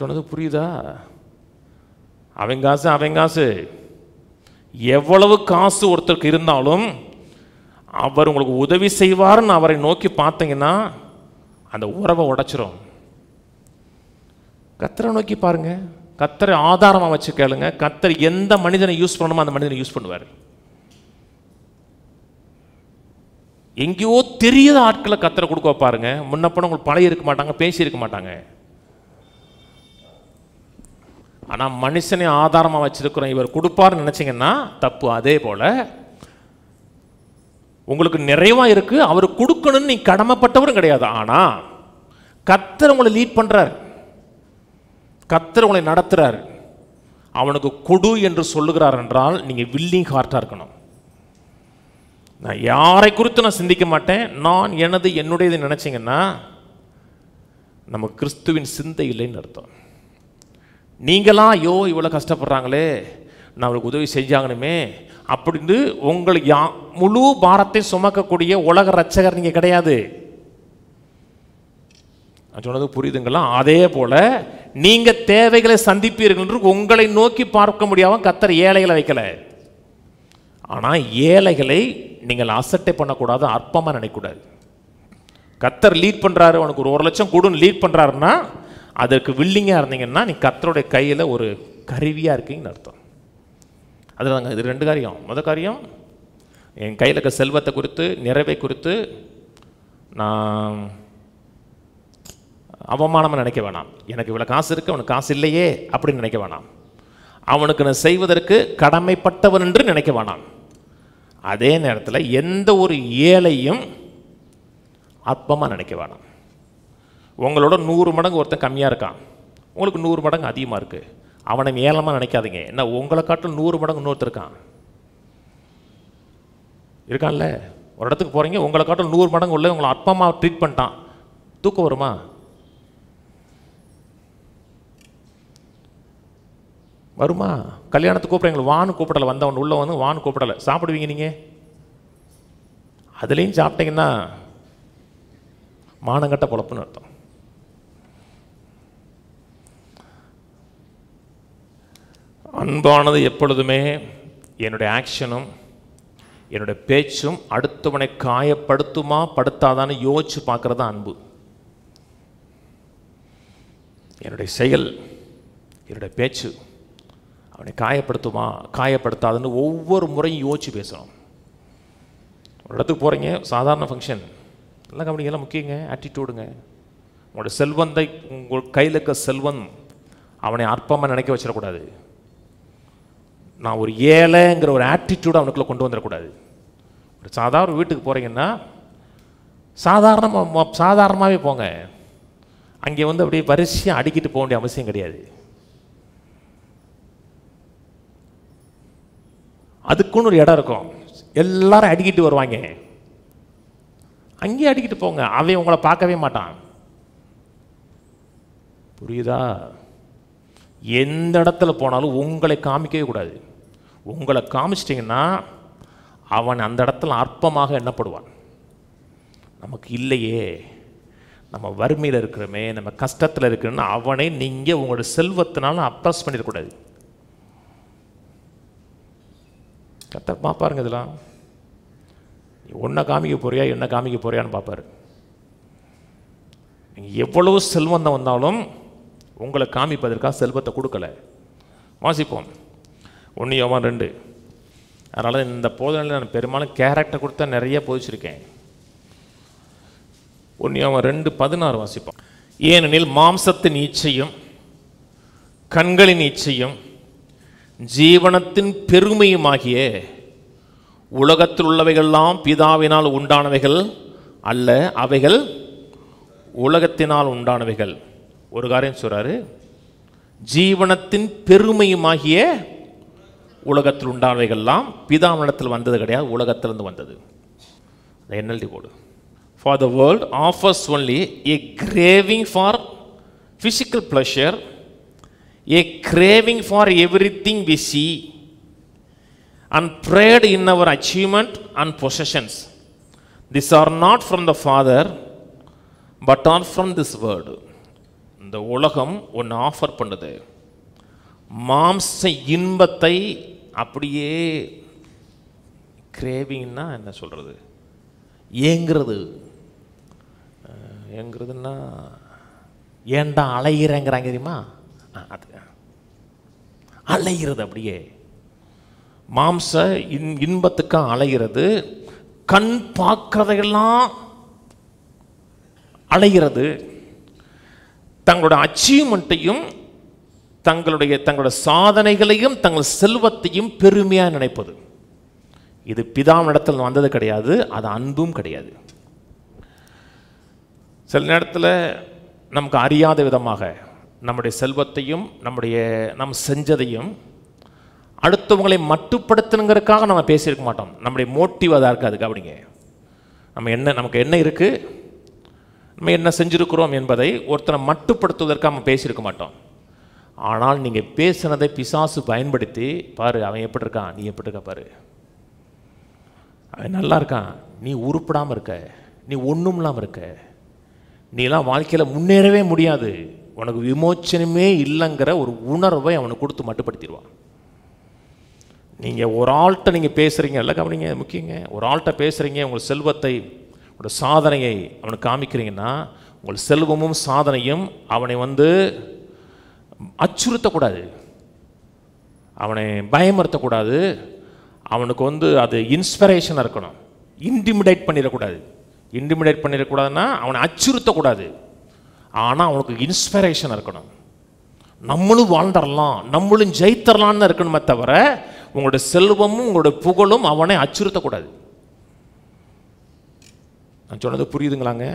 சொன்னது புரியுதா? அவன் காசு எவ்வளவு காசு ஒருத்தருக்கு இருந்தாலும் அவர் உங்களுக்கு உதவி செய்வார்னு அவரை நோக்கி பார்த்தீங்கன்னா அந்த உறவை உடைச்சிரும். கர்த்தரை நோக்கி பாருங்க, கர்த்தரை ஆதாரமாக வச்சு கேளுங்க. கர்த்தர் எந்த மனிதனை யூஸ் பண்ணணுமோ அந்த மனிதனை யூஸ் பண்ணுவார். எங்கேயோ தெரியாத ஆட்களை கர்த்தரை கொடுக்க பாருங்க. முன்னப்பட உங்களுக்கு பழகி இருக்க மாட்டாங்க, பேசி இருக்க மாட்டாங்க. ஆனால் மனுஷனை ஆதாரமாக வச்சிருக்கிறோம், இவர் கொடுப்பார்னு நினச்சிங்கன்னா தப்பு. அதே போல் உங்களுக்கு நிறைவாக இருக்குது, அவர் கொடுக்கணும்னு நீ கடமைப்பட்டவரும் கிடையாது. ஆனால் கர்த்தர் உங்களை லீட் பண்ணுறார், கர்த்தர் உங்களை நடத்துகிறார், அவனுக்கு கொடு என்று சொல்லுகிறார் என்றால் நீங்கள் வில்லிங் ஹார்ட்டாக இருக்கணும். நான் யாரை குறித்து நான் சிந்திக்க மாட்டேன், நான் எனது என்னுடையது நினச்சிங்கன்னா நம்ம கிறிஸ்துவின் சிந்தை இல்லைன்னு அர்த்தம். நீங்களாம் ஐயோ இவ்வளோ கஷ்டப்படுறாங்களே, நான் அவளுக்கு உதவி செஞ்சாங்கணுமே அப்படின்னு உங்களுக்கு முழு பாரத்தை சுமக்கக்கூடிய உலக ரட்சகர் நீங்கள் கிடையாது. நான் சொன்னது புரியுதுங்களா? அதே போல் நீங்கள் தேவைகளை சந்திப்பீர்கள் என்று உங்களை நோக்கி பார்க்க முடியாமல் கர்த்தர் ஏழைகளை வைக்கல. ஆனால் ஏழைகளை நீங்கள் அசட்டை பண்ணக்கூடாது, அற்பமாக நினைக்கக்கூடாது. கர்த்தர் லீட் பண்ணுறாரு, உனக்கு ஒரு 1 லட்சம் கொடுன்னு லீட் பண்ணுறாருன்னா அதற்கு வில்லிங்காக இருந்தீங்கன்னா நீ கர்த்தருடைய கையில் ஒரு கருவியாக இருக்கீங்கன்னு அர்த்தம். அது நாங்கள் இது 2 காரியம். முதல் காரியம், என் கையில் இருக்க செல்வத்தை குறித்து, நிறைவை குறித்து நான் அவமானமாக நினைக்க வேணாம். எனக்கு இவ்வளோ காசு இருக்குது, அவனுக்கு காசு இல்லையே அப்படின்னு நினைக்க வேணாம். அவனுக்கு நான் செய்வதற்கு கடமைப்பட்டவன் என்று நினைக்க வேணாம். அதே நேரத்தில் எந்த ஒரு ஏழையும் அற்பமாக நினைக்க வேணாம். உங்களோட 100 மடங்கு ஒருத்தன் கம்மியாக இருக்கான், உங்களுக்கு 100 மடங்கு அதிகமாக இருக்குது, அவனை ஏளனமாக நினைக்காதீங்க. என்ன உங்களை காட்டில் 100 மடங்கு இன்னொருத்தர் இருக்கான்ல. ஒரு இடத்துக்கு போகிறீங்க, உங்களை காட்டில் 100 மடங்கு உள்ள உங்களை அற்பமாக ட்ரீட் பண்ணிட்டான், தூக்கம் வருமா? வருமா? கல்யாணத்துக்கு கூப்பிட்றீங்களா, வான்னு கூப்பிடலை, வந்தவன் உள்ள வந்து வான்னு கூப்பிடலை, சாப்பிடுவீங்க நீங்கள். அதுலேயும் சாப்பிட்டீங்கன்னா மானங்கட்ட பொழப்புன்னு அர்த்தம். அன்பானது எப்பொழுதுமே என்னுடைய ஆக்ஷனும் என்னுடைய பேச்சும் அடுத்தவனை காயப்படுத்துமா படுத்தாதான்னு யோசிச்சு பார்க்குறது தான் அன்பு. என்னுடைய செயல், என்னுடைய பேச்சு அவனை காயப்படுத்துமா காயப்படுத்தாதுன்னு ஒவ்வொரு முறையும் யோசிச்சு பேசணும். ஒரு இடத்துக்கு போகிறீங்க, சாதாரண ஃபங்க்ஷன், எல்லாம் கவனிங்கெல்லாம் முக்கியங்க, ஆட்டிடியூடுங்க. உங்களோட செல்வந்தை, உங்கள் கையில் இருக்க செல்வம் அவனை அற்பமாக நினைக்க வச்சிடக்கூடாது. நான் ஒரு ஏழைங்கிற ஒரு ஆட்டிடியூடு அவனுக்குள்ளே கொண்டு வந்துடக்கூடாது. ஒரு சாதாரண வீட்டுக்கு போகிறீங்கன்னா சாதாரணமாகவே போங்க. அங்கே வந்து அப்படியே வரிசையாக அடிக்கிட்டு போக வேண்டிய அவசியம் கிடையாது. அதுக்குன்னு ஒரு இடம் இருக்கும், எல்லாரும் அடிக்கிட்டு வருவாங்க, அங்கேயே அடிக்கிட்டு போங்க. அவன் உங்களை பார்க்கவே மாட்டான். புரியுதா? எந்த இடத்துல போனாலும் உங்களை காமிக்கவே கூடாது. உங்களை காமிச்சிட்டிங்கன்னா அவன் அந்த இடத்துல அற்பமாக எண்ணப்படுவான். நமக்கு இல்லையே, நம்ம வறுமையில் இருக்கிறோமே, நம்ம கஷ்டத்தில் இருக்கிறோன்னா அவனை நீங்கள் உங்களோட செல்வத்தினால அப்ரஸ் பண்ணிடக்கூடாது. கர்த்தர் பார்ப்பாருங்க இதெல்லாம். ஒன்றை காமிக்க போறியா என்ன காமிக்க போறியான்னு பார்ப்பாரு. நீங்கள் எவ்வளவு செல்வந்தம் வந்தாலும் உங்களை காமிப்பதற்காக செல்வத்தை கொடுக்கல. வாசிப்போம் 1 யோவான் 2. அதனால் இந்த போதனையில் நான் பெரும்பாலும் கேரக்டர் கொடுத்தா நிறைய போதிச்சிருக்கேன். 1 யோவான் 2:16 வாசிப்போம். ஏனெனில் மாம்சத்தின் இச்சையும் கண்களின் இச்சையும் ஜீவனத்தின் பெருமையுமாகிய உலகத்தில் உள்ளவைகள்லாம் பிதாவினால் உண்டானவைகள் அல்ல, அவைகள் உலகத்தினால் உண்டானவைகள். ஒரு காரியம் சொல்றாரு, ஜீவனத்தின் பெருமையுமாகிய உலகத்தில் உண்டானவைகள்லாம் பிதாவினிடத்தில் வந்தது கிடையாது, உலகத்திலிருந்து வந்தது. NLT போடு. For the world offers only a craving for physical pleasure, a craving for everything we see, and pride in our achievement and possessions. These are not from the Father, but are from this world. இந்த உலகம் ஒன்று offer பண்ணுது. மாம்ச இன்பத்தை அப்படியே, கிரேவிங்னா என்ன சொல்கிறது, ஏங்குறதுன்னா ஏண்டா அலையிறங்கிறாங்க தெரியுமா, அது அலைகிறது. அப்படியே மாம்ச இன்பத்துக்காக அலைகிறது, கண் பார்க்கறதையெல்லாம் அலைகிறது, தங்களோட அச்சீவ்மெண்ட்டையும் தங்களோட சாதனைகளையும் தங்கள் செல்வத்தையும் பெருமையாக நினைப்பது. இது பிதாவினிடத்தில் வந்தது கிடையாது, அது அன்பும் கிடையாது. சில நேரத்தில் நமக்கு அறியாத விதமாக நம்முடைய செல்வத்தையும் நம்ம செஞ்சதையும் அடுத்தவங்களை மட்டுப்படுத்தணுங்கிறதுக்காக நம்ம பேசியிருக்க மாட்டோம். நம்முடைய மோட்டிவ் அதாக இருக்காது. அப்படிங்க நமக்கு என்ன இருக்குது, நம்ம என்ன செஞ்சுருக்கிறோம் என்பதை ஒருத்தரை மட்டுப்படுத்துவதற்காக நம்ம பேசியிருக்க மாட்டோம். ஆனால் நீங்கள் பேசுனதை பிசாசு பயன்படுத்தி, பாரு அவன் எப்படி இருக்கான், நீ எப்படி இருக்க பாரு, அவன் நல்லா இருக்கான், நீ உருப்படாமல் இருக்க, நீ ஒன்றும் இல்லாமல் இருக்க, நீலாம் வாழ்க்கையில் முன்னேறவே முடியாது, உனக்கு விமோச்சனமே இல்லைங்கிற ஒரு உணர்வை அவனுக்கு கொடுத்து மட்டுப்படுத்திடுவான். நீங்கள் ஒரு ஆள்கிட்ட நீங்கள் பேசுகிறீங்க, இல்லை கவனிங்க முக்கியங்க, ஒரு ஆள்கிட்ட பேசுகிறீங்க, உங்கள் செல்வத்தை உங்களோட சாதனையை அவனுக்கு காமிக்கிறீங்கன்னா, உங்கள் செல்வமும் சாதனையும் அவனை அச்சுறுத்தக்கூடாது, அவனை பயமுறுத்தக்கூடாது, அவனுக்கு அது இன்ஸ்பிரேஷனாக இருக்கணும். இன்டிமிடேட் பண்ணிடக்கூடாது. இன்டிமிடேட் பண்ணிடக்கூடாதுன்னா அவனை அச்சுறுத்தக்கூடாது, ஆனால் அவனுக்கு இன்ஸ்பிரேஷன் இருக்கணும். நம்மளும் வாழ்ந்துடலாம், நம்மளும் ஜெயித்தரலான்னு இருக்கணுமே தவிர உங்களோட செல்வமும் உங்களோட புகழும் அவனை அச்சுறுத்தக்கூடாது. நான் சொன்னது புரியுதுங்களாங்க?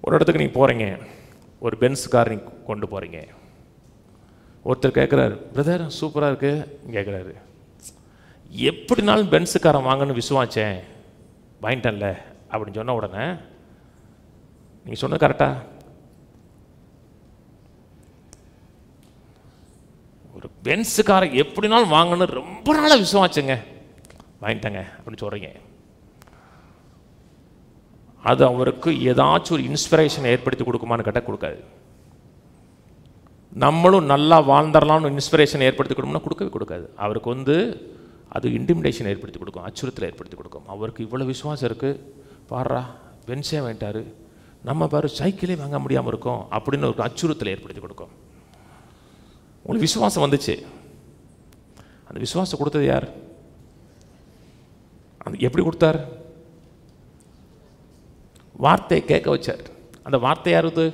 ஒரு இடத்துக்கு நீங்கள் போகிறீங்க, ஒரு பென்ஸ் கார் நீங்கள் கொண்டு போகிறீங்க, ஒருத்தர் கேட்குறாரு, பிரதர் சூப்பராக இருக்குது கேட்குறாரு, எப்படினாலும் பென்ஸுக்காரன் வாங்கன்னு விசுவாச்சேன், வாங்கிட்டேன்ல அப்படின்னு சொன்ன உடனே நீங்கள் சொன்னது கரெக்டா? ஒரு பென்ஸுக்காரன் எப்படினாலும் வாங்கன்னு ரொம்ப நாளாக விசுவாச்சுங்க, வாங்கிட்டேங்க அப்படின்னு சொல்கிறீங்க. அது அவருக்கு ஏதாச்சும் ஒரு இன்ஸ்பிரேஷன் ஏற்படுத்தி கொடுக்குமான்னு கேட்டால் கொடுக்காது. நம்மளும் நல்லா வாழ்ந்துடலாம்னு இன்ஸ்பிரேஷன் ஏற்படுத்தி கொடுக்கணும்னா கொடுக்கவே கொடுக்காது. அவருக்கு அது இன்டிமிடேஷன் ஏற்படுத்தி கொடுக்கும், அச்சுறுத்தல் ஏற்படுத்தி கொடுக்கும். அவருக்கு இவ்வளோ விசுவாசம் இருக்குது, பாடுறா பென்ஸே வாங்கிட்டாரு, நம்ம பாரு சைக்கிளே வாங்க முடியாமல் இருக்கோம் அப்படின்னு ஒரு அச்சுறுத்தல் ஏற்படுத்தி கொடுக்கும். உங்களுக்கு விசுவாசம் வந்துச்சு, அந்த விசுவாசம் கொடுத்தது யார்? அது எப்படி கொடுத்தார்? வார்த்தையை கேட்க வச்சார். அந்த வார்த்தை யாருது?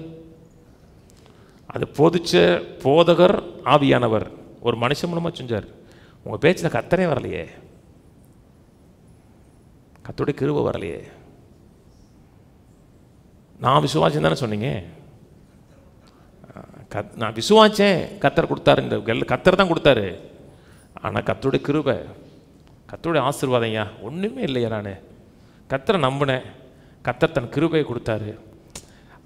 அது போதிச்ச போதகர் ஆவியானவர் ஒரு மனுஷன் மூலமாக செஞ்சார். உங்கள் பேச்சில் கர்த்தரே வரலையே, கர்த்தருடைய கிருபை வரலையே. நான் விசுவாசம் தானே சொன்னீங்க, நான் விசுவாச்சேன், கர்த்தர் கொடுத்தாரு, கர்த்தர் தான் கொடுத்தாரு. ஆனால் கர்த்தருடைய கிருபை, கர்த்தருடைய ஆசீர்வாதம் ஐயா ஒன்றுமே இல்லையா, நான் கர்த்தரை நம்பினேன், கர்த்தர் தன் கிருபையை கொடுத்தாரு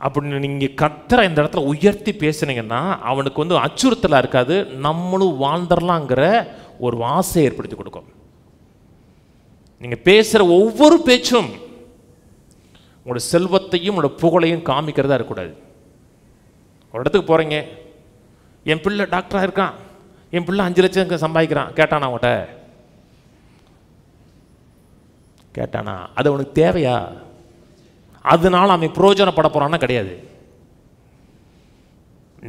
அப்படின்னு நீங்கள் கர்த்தரை இந்த இடத்துல உயர்த்தி பேசுனீங்கன்னா அவனுக்கு அச்சுறுத்தலாக இருக்காது, நம்மளும் வாழ்ந்துடலாங்கிற ஒரு ஆசையை ஏற்படுத்தி கொடுக்கும். நீங்கள் பேசுகிற ஒவ்வொரு பேச்சும் உங்களோட செல்வத்தையும் உங்களோட புகழையும் காமிக்கிறதா இருக்கக்கூடாது. ஒரு இடத்துக்கு போகிறீங்க, என் பிள்ளை டாக்டராக இருக்கான், என் பிள்ளை 5 லட்சம் சம்பாதிக்கிறான், கேட்டானா அவன்கிட்ட? கேட்டானா? அது அவனுக்கு தேவையா? அதனால அவன் பிரயோஜனப்பட போகிறான்னா கிடையாது.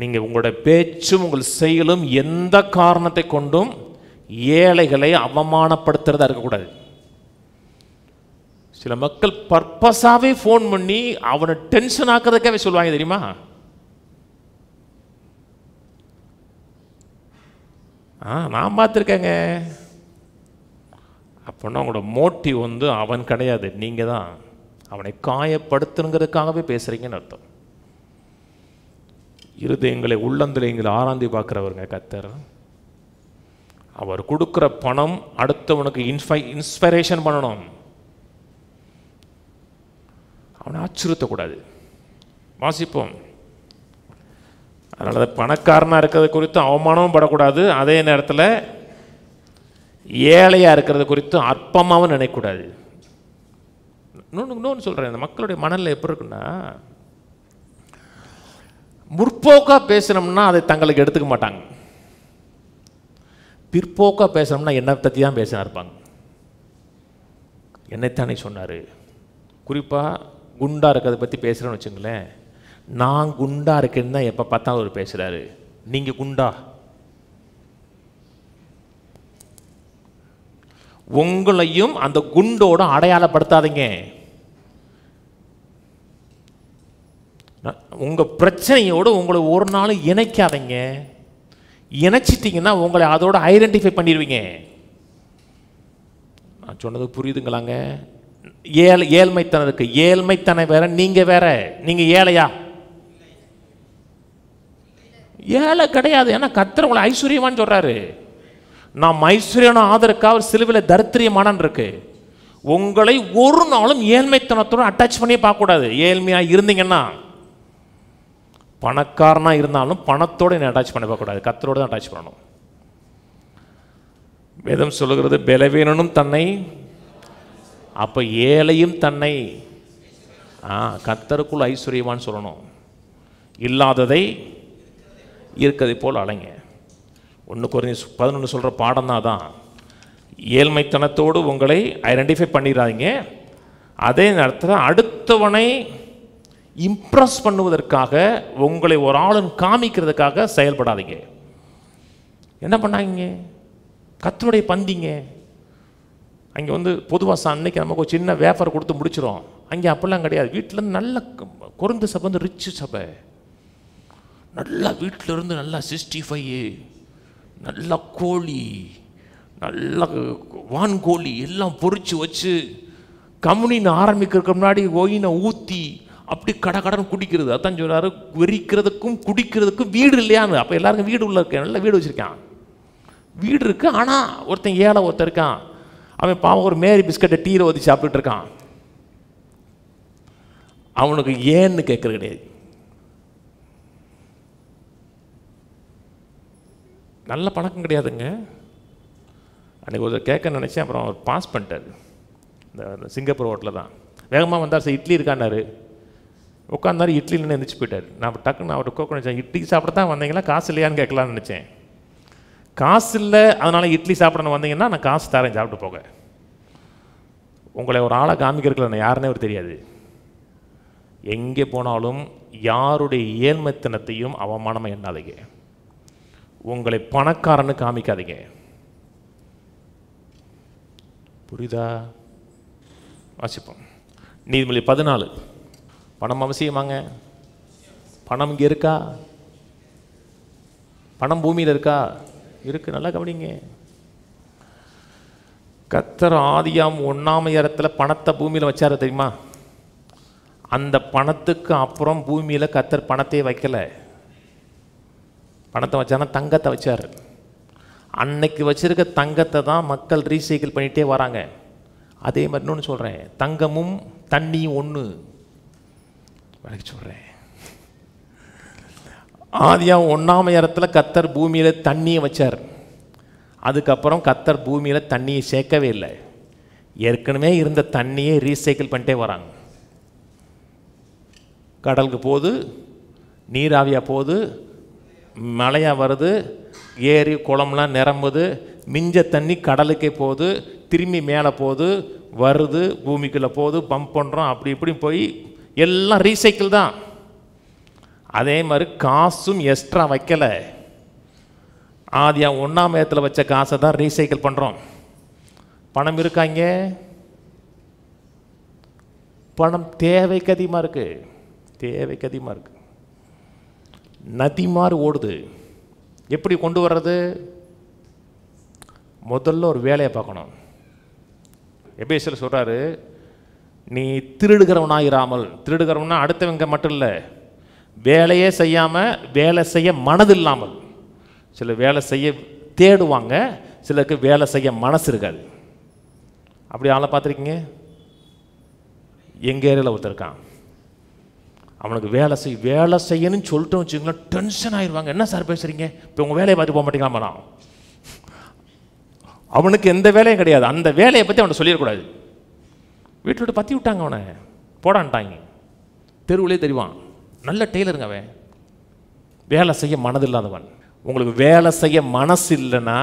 நீங்கள் உங்களோட பேச்சும் உங்கள் செயலும் எந்த காரணத்தை கொண்டும் ஏழைகளை அவமானப்படுத்துறதா இருக்கக்கூடாது. சில மக்கள் பர்பஸாகவே ஃபோன் பண்ணி அவனை டென்ஷன் ஆக்கிறதுக்காகவே சொல்லுவாங்க தெரியுமா? நான் பார்த்துருக்கேங்க. அப்படின்னா உங்களோட மோட்டிவ் அவன் கிடையாது, நீங்கள் தான் அவனை காயப்படுத்துங்கிறதுக்காகவே பேசுகிறீங்கன்னு அர்த்தம். இருதயங்களை உள்ளந்திரைங்களை ஆராய்ந்து பார்க்குறவருங்க கர்த்தர். அவர் கொடுக்குற பணம் அடுத்தவனுக்கு இன்ஸ்பிரேஷன் பண்ணணும், அவனை அச்சுறுத்தக்கூடாது. வாசிப்போம் அதனால் பணக்காரனாக இருக்கிறது குறித்து அவமானமும் படக்கூடாது, அதே நேரத்தில் ஏழையாக இருக்கிறது குறித்து அற்பமாகவும் நினைக்கக்கூடாது. இன்னொன்று சொல்கிறேன், இந்த மக்களுடைய மனநிலை எப்படி இருக்குன்னா, முற்போக்காக பேசுனோம்னா அதை தங்களுக்கு எடுத்துக்க மாட்டாங்க, பிற்போக்காக பேசுனோம்னா என்னை பற்றி தான் பேச இருப்பாங்க. என்னைத்தானே சொன்னார், குறிப்பாக குண்டாக இருக்கிறத பற்றி பேசுகிறேன்னு வச்சுங்களேன், நான் குண்டா இருக்கேன்னு தான் எப்போ பார்த்தா அவர் பேசுகிறாரு. நீங்கள் குண்டா, உங்களையும் அந்த குண்டோட அடையாளப்படுத்தாதீங்க. உங்கள் பிரச்சனையோடு உங்களை ஒரு நாள் இணைக்காதீங்க. இணைச்சிட்டிங்கன்னா உங்களை அதோட ஐடென்டிஃபை பண்ணிடுவீங்க. நான் சொன்னது புரியுதுங்களாங்க? ஏழ்மைத்தனம் இருக்கு, ஏழ்மைத்தனம் வேற, நீங்கள் வேற. நீங்கள் ஏழையா? ஏழை கிடையாது. ஏன்னா கர்த்தர் உங்களை ஐஸ்வர்யமான்னு சொல்கிறாரு. நாம் ஐஸ்வர்யான ஆதரக்காக அவர் சிலுவையில் தரித்திரியமானன் இருக்கு. உங்களை ஒரு நாளும் ஏழ்மைத்தனத்தோடு அட்டாச் பண்ணி பார்க்கக்கூடாது. ஏழ்மையாக இருந்தீங்கன்னா, பணக்காரனாக இருந்தாலும் பணத்தோடு என்ன அட்டாச் பண்ணி பார்க்கக்கூடாது, கர்த்தரோடு தான் அட்டாச் பண்ணணும். வேதம் சொல்லுகிறது, பலவீனனும் தன்னை, அப்போ ஏழையும் தன்னை கர்த்தருக்குள் ஐஸ்வர்யமான்னு சொல்லணும். இல்லாததை இருக்கிறதை போல் அலைங்க. 1 கொரிந்தியர் 11 சொல்கிற பாடம் தான். ஏழ்மைத்தனத்தோடு உங்களை ஐடென்டிஃபை பண்ணிடாதீங்க. அதே நேரத்தில் அடுத்தவனை இம்ப்ரெஸ் பண்ணுவதற்காக, உங்களை ஒரு ஆளுன்னு காமிக்கிறதுக்காக செயல்படாதீங்க. என்ன பண்ணாங்க? கர்த்தருடைய பந்திங்க. அங்கே வந்து பொதுவாக அன்னைக்கு நமக்கு ஒரு சின்ன வேஃபர் கொடுத்து முடிச்சிடும். அங்கே அப்படிலாம் கிடையாது. வீட்டிலேருந்து நல்ல கொரிந்து சபை வந்து ரிச்சு சபை, நல்லா வீட்டிலேருந்து நல்லா 65 நல்லா கோழி, நல்லா வான்கோழி எல்லாம் பொறிச்சு வச்சு கம்யூனின்னு ஆரம்பிக்கிறதுக்கு முன்னாடி ஒயினை ஊற்றி அப்படி கடன் குடிக்கிறது. அதான் சொல்கிறாரு, வெறிக்கிறதுக்கும் குடிக்கிறதுக்கும் வீடு இல்லையான்னு. அப்போ எல்லாருக்கும் வீடு உள்ள இருக்கேன், நல்ல வீடு வச்சுருக்கான், வீடு இருக்குது. ஆனால் ஒருத்தன் ஏழை ஒருத்தன் இருக்கான், அவன் பாவம் ஒரு மேரி பிஸ்கட்டை டீரை ஊற்றி சாப்பிட்டுட்டு இருக்கான். அவனுக்கு ஏன்னு கேட்குறது கிடையாது. நல்ல பழக்கம் கிடையாதுங்க. அன்றைக்கி ஒரு கேட்க நினச்சேன், அப்புறம் அவர் பாஸ் பண்ணிட்டார். இந்த சிங்கப்பூர் ஹோட்டலில் தான் வேகமாக வந்தார். சார் இட்லி இருக்கான்னாரு, உட்காந்தாரு, இட்லின்னு எந்திரிச்சு போயிட்டார். நான் டக்குன்னு அவர்கிட்ட கோக்க நினச்சேன், இட்லி சாப்பிட தான் வந்தீங்களா, காசு இல்லையான்னு கேட்கலான்னு நினச்சேன். காசு இல்லை, அதனால் இட்லி சாப்பிடணும் வந்தீங்கன்னா நான் காசு தரேன், சாப்பிட்டு போக. உங்களை ஒரு ஆளை காமிக்கிறதுல நான் யாருன்னே ஒரு தெரியாது. எங்கே போனாலும் யாருடைய ஏழ்மைத்தனத்தையும் அவமானமாக எண்ணாதீங்க. உங்களை பணக்காரன்னு காமிக்காதீங்க. புரியுதா? வாசிப்போம். நீதிமொழி 14. பணம் அவசியமாங்க? பணம் இங்கே இருக்கா? பணம் பூமியில் இருக்கா? இருக்கு, நல்லா கவனிங்க. கர்த்தர் ஆதியாம் 1 பணத்தை பூமியில் வச்சாரு தெரியுமா? அந்த பணத்துக்கு அப்புறம் பூமியில் கர்த்தர் பணத்தையே வைக்கலை. பணத்தை வச்சானா தங்கத்தை வச்சார். அன்னைக்கு வச்சிருக்க தங்கத்தை தான் மக்கள் ரீசைக்கிள் பண்ணிகிட்டே வராங்க. அதே மாதிரி இன்னொன்று சொல்கிறேன், தங்கமும் தண்ணியும் ஒன்று விளக்கி சொல்கிறேன். ஆதியாம் 1 கர்த்தர் பூமியில் தண்ணியை வச்சார். அதுக்கப்புறம் கர்த்தர் பூமியில் தண்ணியை சேர்க்கவே இல்லை. ஏற்கனவே இருந்த தண்ணியை ரீசைக்கிள் பண்ணிட்டே வராங்க. கடலுக்கு போகுது, நீராவியாக போகுது, மழையாக வருது, ஏரி குளம்லாம் நிரம்புது, மிஞ்ச தண்ணி கடலுக்கே போகுது, திரும்பி மேலே போகுது, வருது, பூமிக்குள்ளே போகுது, பம்ப் பண்ணுறோம், அப்படி இப்படி போய் எல்லாம் ரீசைக்கிள் தான். அதே மாதிரி காசும் எக்ஸ்ட்ரா வைக்கலை. ஆதியாம் 1 வச்ச காசை தான் ரீசைக்கிள் பண்ணுறோம். பணம் இருக்காங்க, பணம் தேவைக்கு அதிகமாக இருக்குது, தேவைக்கு அதிகமாக இருக்குது. நதி மாதிரி ஓடுது. எப்படி கொண்டு வர்றது? முதல்ல ஒரு வேலையை பார்க்கணும். எபேசியர் சொல்கிறாரு, நீ திருடுகிறவனாயிராமல். திருடுகிறவனா அடுத்தவங்க மட்டும் இல்லை, வேலையே செய்யாமல் வேலை செய்ய மனதில்லாமல். சில வேலை செய்ய தேடுவாங்க, சிலருக்கு வேலை செய்ய மனசு இருக்காது. அப்படி ஆளை பார்த்துருக்கீங்க? எங்கள் ஏரியாவில் ஒருத்தர் இருக்கான். அவனுக்கு வேலை செய்யணும்னு சொல்லிட்டு வச்சுங்களேன், டென்ஷன் ஆயிடுவாங்க. என்ன சார் பேசுகிறீங்க, இப்போ உங்கள் வேலையை பார்த்து போக மாட்டீங்களா? அவனுக்கு எந்த வேலையும் கிடையாது. அந்த வேலையை பற்றி அவனை சொல்லிடக்கூடாது. வீட்டில் விட்டு பற்றி விட்டாங்க, அவனை போடான்ட்டாங்க. தெருவிலே தெரிவான், நல்ல டெய்லருங்க அவன், வேலை செய்ய மனதில்லாதவன். உங்களுக்கு வேலை செய்ய மனசு இல்லைன்னா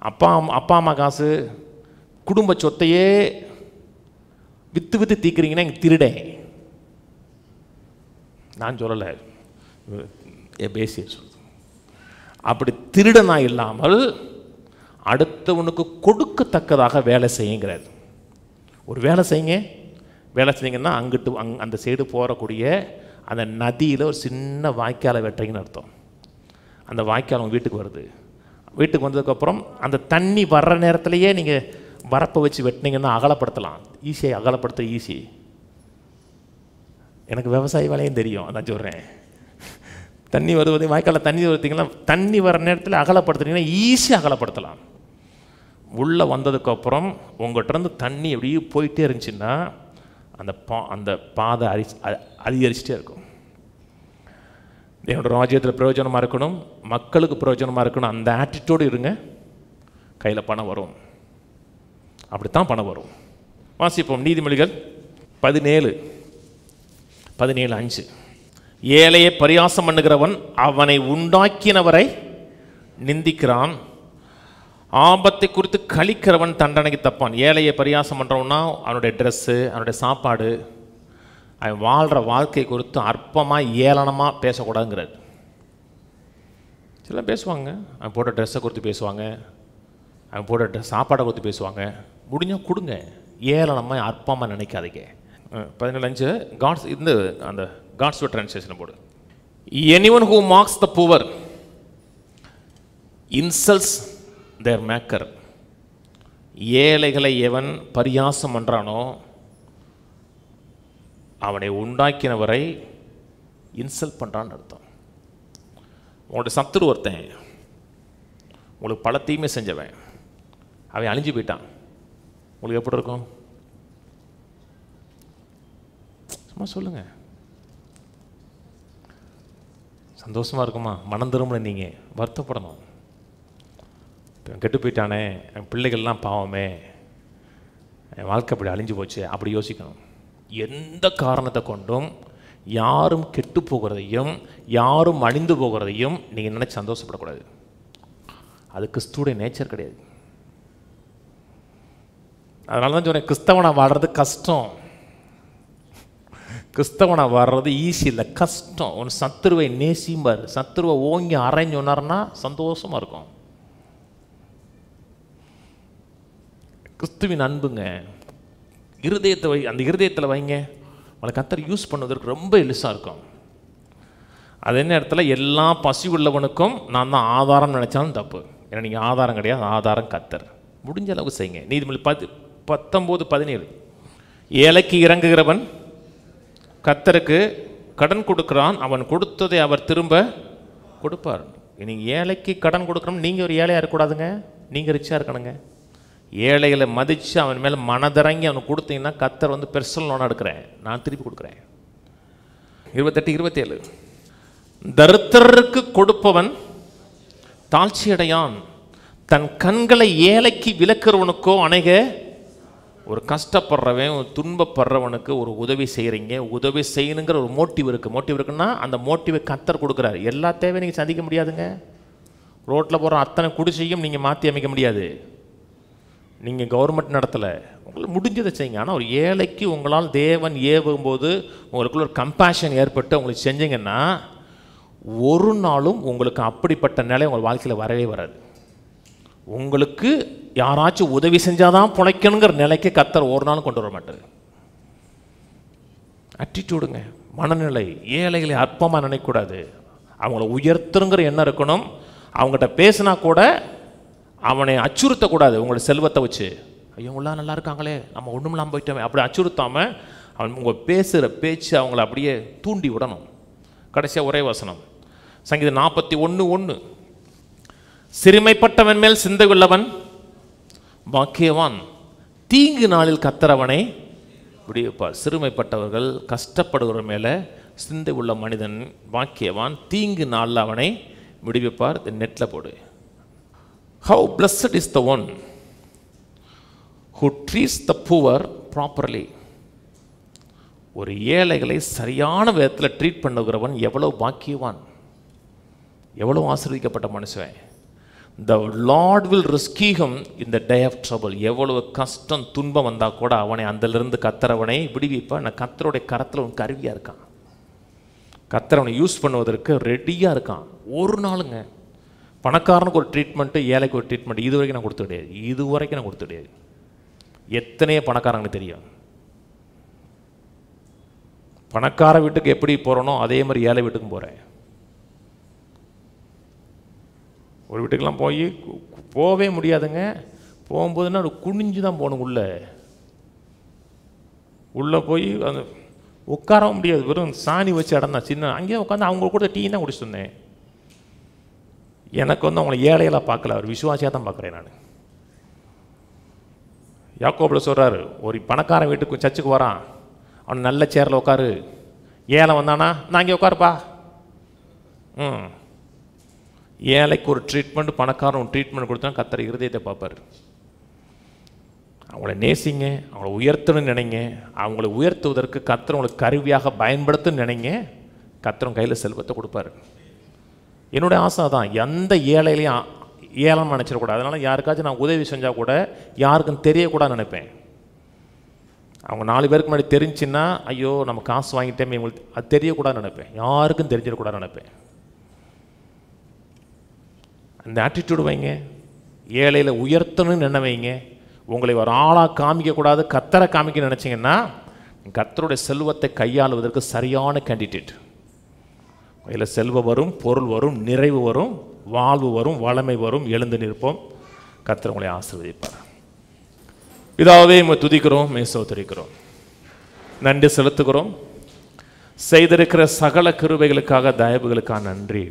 அப்பா அம்மா காசு குடும்ப சொத்தையே விற்று தீக்குறீங்கன்னா இங்கே திருடேன். நான் சொல்லலை, பேசிய சொல்லுது. அப்படி திருடனா இல்லாமல் அடுத்தவனுக்கு கொடுக்கத்தக்கதாக வேலை செய்யுங்கிறார். ஒரு வேலை செய்யுங்க, வேலை செஞ்சீங்கன்னா அங்கிட்டு அந்த சைடு போகக்கூடிய அந்த நதியில் ஒரு சின்ன வாய்க்காலை வெட்டுறீங்கன்னு அர்த்தம். அந்த வாய்க்கால் உங்கள் வீட்டுக்கு வருது. வீட்டுக்கு வந்ததுக்கப்புறம் அந்த தண்ணி வர்ற நேரத்துலையே நீங்கள் வரப்பை வச்சு வெட்டினீங்கன்னா அகலப்படுத்தலாம். ஈஸியாக அகலப்படுத்த ஈஸி. எனக்கு விவசாய வேலையும் தெரியும், அதான் சொல்கிறேன். தண்ணி வருவது வாய்க்காலில் தண்ணி வருத்திங்கன்னா தண்ணி வர நேரத்தில் அகலப்படுத்துனீங்கன்னா ஈஸியாக அகலப்படுத்தலாம். உள்ளே வந்ததுக்கப்புறம் உங்கள்கிட்ட தண்ணி எப்படியே போயிட்டே இருந்துச்சுன்னா அந்த பாதை அதிகரிச்சுட்டே இருக்கும். என்னோட ராஜ்யத்தில் பிரயோஜனமாக இருக்கணும், மக்களுக்கு பிரயோஜனமாக இருக்கணும், அந்த ஆட்டிடியூடு இருங்க, கையில் பணம் வரும். அப்படித்தான் பணம் வரும். வாசிப்போம் நீதிமொழிகள் 17:5. ஏழையை பரியாசம் பண்ணுகிறவன் அவனை உண்டாக்கினவரை நிந்திக்கிறான், ஆபத்தை குறித்து கழிக்கிறவன் தண்டனைக்கு தப்பான். ஏழையை பரியாசம் பண்ணுறவன்னா அவனுடைய ட்ரெஸ்ஸு, அவனுடைய சாப்பாடு, அவன் வாழ்கிற வாழ்க்கை குறித்து அற்பமாக ஏளனமாக பேசக்கூடாதுங்கிறது. சில பேசுவாங்க, அவன் போட்ட ட்ரெஸ்ஸை குறித்து பேசுவாங்க, அவன் போட்ட சாப்பாடை குறித்து பேசுவாங்க. முடிஞ்சால் கொடுங்க, ஏளனமாக அற்பமாக நினைக்காதீங்க. 17:5 காட்ஸ் அந்த காட்ஸ் ட்ரான்ஸ்லேஷன் போடு. Anyone who mocks the poor insults their maker. ஏழைகளை எவன் பரியாசம் பண்ணுறானோ அவனை உண்டாக்கினவரை இன்சல்ட் பண்ணுறான்னு அர்த்தம். உங்களுடைய சத்துரு ஒருத்தன் உங்களுக்கு பல தீமை செஞ்சவன், அவன் அழிஞ்சு போயிட்டான், உங்களுக்கு எப்படி இருக்கும்? சும்மா சொல்லுங்கள், சந்தோஷமாக இருக்குமா? மனம் திரும்பல, நீங்கள் வருத்தப்படணும். கெட்டு போயிட்டானே, என் பிள்ளைகள்லாம் பாவமே, என் வாழ்க்கை அப்படி அழிஞ்சு போச்சு, அப்படி யோசிக்கணும். எந்த காரணத்தை கொண்டும் யாரும் கெட்டு போகிறதையும் யாரும் அழிந்து போகிறதையும் நீங்கள் நினைச்சு சந்தோஷப்படக்கூடாது. அது கிறிஸ்துவோடைய நேச்சர் கிடையாது. அதனால தான் சொன்னேன், கிறிஸ்தவனை வாழ்றது கஷ்டம். கிறிஸ்தவனை வர்றது ஈஸி இல்லை, கஷ்டம். உன் சத்துருவை நேசிம்பார், சத்துருவை ஓங்கி அரைஞ்சு சொன்னார்னா சந்தோஷமாக இருக்கும். கிறிஸ்துவின் அன்புங்க, இருதயத்தை அந்த இருதயத்தில் வைங்க, உங்களை கர்த்தர் யூஸ் பண்ணுவதற்கு ரொம்ப எளிசாக இருக்கும். அதே நேரத்தில் எல்லா பசி உள்ளவனுக்கும் நான் தான் ஆதாரம் நினைச்சாலும் தப்பு. ஏன்னா நீங்கள் ஆதாரம் கிடையாது, ஆதாரம் கர்த்தர். முடிஞ்ச அளவுக்கு செய்யுங்க. நீதிமொழி 19:17. ஏழைக்கு இறங்குகிறவன் கர்த்தருக்கு கடன் கொடுக்குறான், அவன் கொடுத்ததை அவர் திரும்ப கொடுப்பார். நீங்கள் ஏழைக்கு கடன் கொடுக்குறோம், நீங்கள் ஒரு ஏழையாக இருக்கக்கூடாதுங்க, நீங்கள் ரிச்சாக இருக்கணுங்க. ஏழைகளை மதித்து அவன் மேலே மனதிறங்கி அவனுக்கு கொடுத்தீங்கன்னா கர்த்தர் பெர்சனல் லோன் எடுக்கிறேன், நான் திருப்பி கொடுக்குறேன். 28:27. தரித்திரருக்கு கொடுப்பவன் தாழ்ச்சியடையான், தன் கண்களை ஏழைக்கு விலக்கிறவனுக்கோ அணைக. ஒரு கஷ்டப்படுறவன், ஒரு துன்பப்படுறவனுக்கு ஒரு உதவி செய்கிறீங்க, உதவி செய்யணுங்கிற ஒரு மோட்டிவ் இருக்குது. மோட்டிவ் இருக்குன்னா அந்த மோட்டிவை கர்த்தர் கொடுக்குறாரு. எல்லா தேவையும் நீங்கள் சந்திக்க முடியாதுங்க. ரோட்டில் போகிற அத்தனை குடிசையும் நீங்கள் மாற்றி அமைக்க முடியாது. நீங்கள் கவர்மெண்ட் நடத்தலை, உங்களுக்கு முடிஞ்சதை செய்யுங்க. ஆனால் ஒரு ஏழைக்கு உங்களால் தேவன் ஏவும்போது உங்களுக்குள்ள ஒரு கம்பேஷன் ஏற்பட்டு உங்களுக்கு செஞ்சீங்கன்னா ஒரு நாளும் உங்களுக்கு அப்படிப்பட்ட நிலை உங்கள் வாழ்க்கையில் வரவே வராது. உங்களுக்கு யாராச்சும் உதவி செஞ்சாதான் பிழைக்கணுங்கிற நிலைக்கு கர்த்தர் ஒரு நாளும் கொண்டு வர மாட்டார். அட்டிடியூடுங்க, மனநிலை. ஏழைகளை அற்பமாக நினைக்கக்கூடாது, அவங்கள உயர்த்துங்கிற எண்ணம் இருக்கணும். அவங்ககிட்ட பேசினா கூட அவனை அச்சுறுத்தக்கூடாது. உங்களோட செல்வத்தை வச்சு, ஐயோங்களாம் நல்லா இருக்காங்களே, நம்ம ஒன்றும் இல்லாமல் போயிட்டோமே, அப்படி அச்சுறுத்தாமல் அவன் உங்கள் பேசுகிற பேச்சு அவங்கள அப்படியே தூண்டி விடணும். கடைசியாக ஒரே வசனம், சங்கீதம் 41:1. சிறுமைப்பட்டவன் மேல் சிந்தை உள்ளவன் பாக்கியவான், தீங்கு நாளில் கர்த்தர் அவனை விடுவிப்பார். சிறுமைப்பட்டவர்கள், கஷ்டப்படுகிற மேலே சிந்தை உள்ள மனிதன் பாக்கியவான், தீங்கு நாளில் அவனை விடுவிப்பார். நெட்டில் போடு. How blessed is the one who treats the poor properly. ஒரு ஏழைகளை சரியான விதத்தில் ட்ரீட் பண்ணுகிறவன் எவ்வளவு பாக்கியவான், எவ்வளவு ஆசீர்வதிக்கப்பட்ட மனுஷன். The Lord will rescue him in the day of trouble. எவ்வளவு கஷ்டம் துன்பம் வந்தால் கூட அவனை அதிலிருந்து கத்தரவனை விடுவிப்பான். நான் கத்தருடைய கரத்தில் ஒரு கருவியாக இருக்கான். கத்தரவனை யூஸ் பண்ணுவதற்கு ரெடியாக இருக்கான். ஒரு நாளுங்க பணக்காரனுக்கு ஒரு ட்ரீட்மெண்ட்டு, ஏழைக்கு ஒரு ட்ரீட்மெண்ட் இது வரைக்கும் நான் கொடுத்து கிடையாது. இது வரைக்கும் நான் கொடுத்து கிடையாது. எத்தனையோ பணக்காரங்களுக்கு தெரியும். பணக்கார வீட்டுக்கு எப்படி போகிறனோ அதே மாதிரி ஏழை வீட்டுக்கும் போகிறேன். ஒரு வீட்டுக்கெல்லாம் போகவே முடியாதுங்க. போகும்போதுன்னா குனிஞ்சு தான் போகணும். உள்ளே போய் அந்த உட்காரவும் முடியாது. வெறும் சாணி வச்சு இடம் தான் சின்ன. அங்கேயே உட்காந்து அவங்க கூட டீ தான் குடிச்சு சொன்னேன். எனக்கு அவங்கள ஏழையெல்லாம் பார்க்கல, அவர் விசுவாசியாக தான் பார்க்குறேன் நான். யாக்கோபில் சொல்கிறாரு, ஒரு பணக்காரன் வீட்டுக்கு சர்ச்சுக்கு வரான், அவன் நல்ல சேரில் உட்காரு. ஏழை வந்தானா நான் இங்கே உட்காருப்பா. ஏழைக்கு ஒரு ட்ரீட்மெண்ட், பணக்காரன் ஒரு ட்ரீட்மெண்ட் கொடுத்தா கர்த்தர் இருதயத்தை பார்ப்பார். அவங்கள நேசிங்க, அவங்கள உயர்த்தணும்னு நினைங்க. அவங்கள உயர்த்துவதற்கு கர்த்தர் உங்களுக்கு கருவியாக பயன்படுத்துன்னு நினைங்க. கர்த்தர் கையில் செல்வத்தை கொடுப்பார். என்னுடைய ஆசை தான், எந்த ஏழையிலையும் ஏழம் நினச்சிடக்கூடாது. அதனால் யாருக்காச்சும் நான் உதவி செஞ்சால் கூட யாருக்கும் தெரியக்கூடாதுன்னு நினைப்பேன். அவங்க 4 பேருக்கு முன்னாடி தெரிஞ்சுன்னா ஐயோ நம்ம காசு வாங்கிட்டேமே உங்களுக்கு அது தெரியக்கூடாதுன்னு நினைப்பேன். யாருக்கும் தெரிஞ்சிடக்கூடாதுன்னு நினைப்பேன். அந்த ஆட்டிடியூடு வைங்க. ஏழையில் உயர்த்தணும்னு என்ன வைங்க. உங்களை ஒரு ஆளாக காமிக்கக்கூடாது, கர்த்தரை காமிக்க நினச்சிங்கன்னா கர்த்தருடைய செல்வத்தை கையாளுவதற்கு சரியான கேண்டிடேட். கையில் செல்வம் வரும், பொருள் வரும், நிறைவு வரும், வாழ்வு வரும், வளமை வரும். எழுந்து நிற்போம். கர்த்தர் உங்களை ஆசீர்வதிப்பார். பிதாவே உம்மை துதிக்கிறோம், ஸ்தோத்திரிக்கிறோம், நன்றி செலுத்துகிறோம். செய்திருக்கிற சகல கிருபைகளுக்காக, தயவுகளுக்காக நன்றி.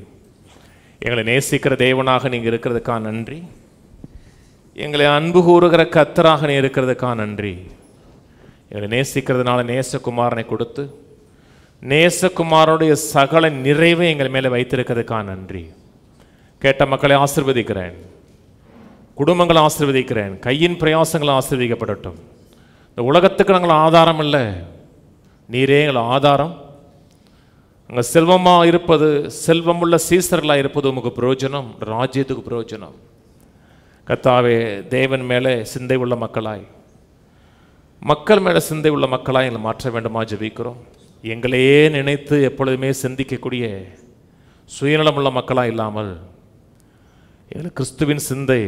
எங்களை நேசிக்கிற தேவனாக நீங்கள் இருக்கிறதுக்காக நன்றி. எங்களை அன்பு கூறுகிற கர்த்தராக நீ இருக்கிறதுக்காக நன்றி. எங்களை நேசிக்கிறதுனால நேசகுமாரனை கொடுத்து நேசகுமாரனுடைய சகல நிறைவை எங்கள் மேலே வைத்திருக்கிறதுக்காக நன்றி. கேட்ட மக்களை ஆசீர்வதிக்கிறேன், குடும்பங்களை ஆசீர்வதிக்கிறேன். கையின் பிரயாசங்களை ஆசீர்வதிக்கப்படட்டும். இந்த உலகத்துக்கு நாங்கள் ஆதாரம் இல்லை, நீரே எங்கள் ஆதாரம். அங்கே செல்வமாக இருப்பது, செல்வமுள்ள சீசர்களாக இருப்பது உமக்கு பிரயோஜனம், ராஜ்யத்துக்கு பிரயோஜனம். கர்த்தாவே, தேவன் மேலே சிந்தை உள்ள மக்களாய், மக்கள் மேலே சிந்தை உள்ள மக்களாய் எங்களை மாற்ற வேண்டுமா ஜெபிக்கிறோம். எங்களையே நினைத்து எப்பொழுதுமே சிந்திக்கக்கூடிய சுயநலமுள்ள மக்களாக இல்லாமல் எங்களுக்கு கிறிஸ்துவின் சிந்தை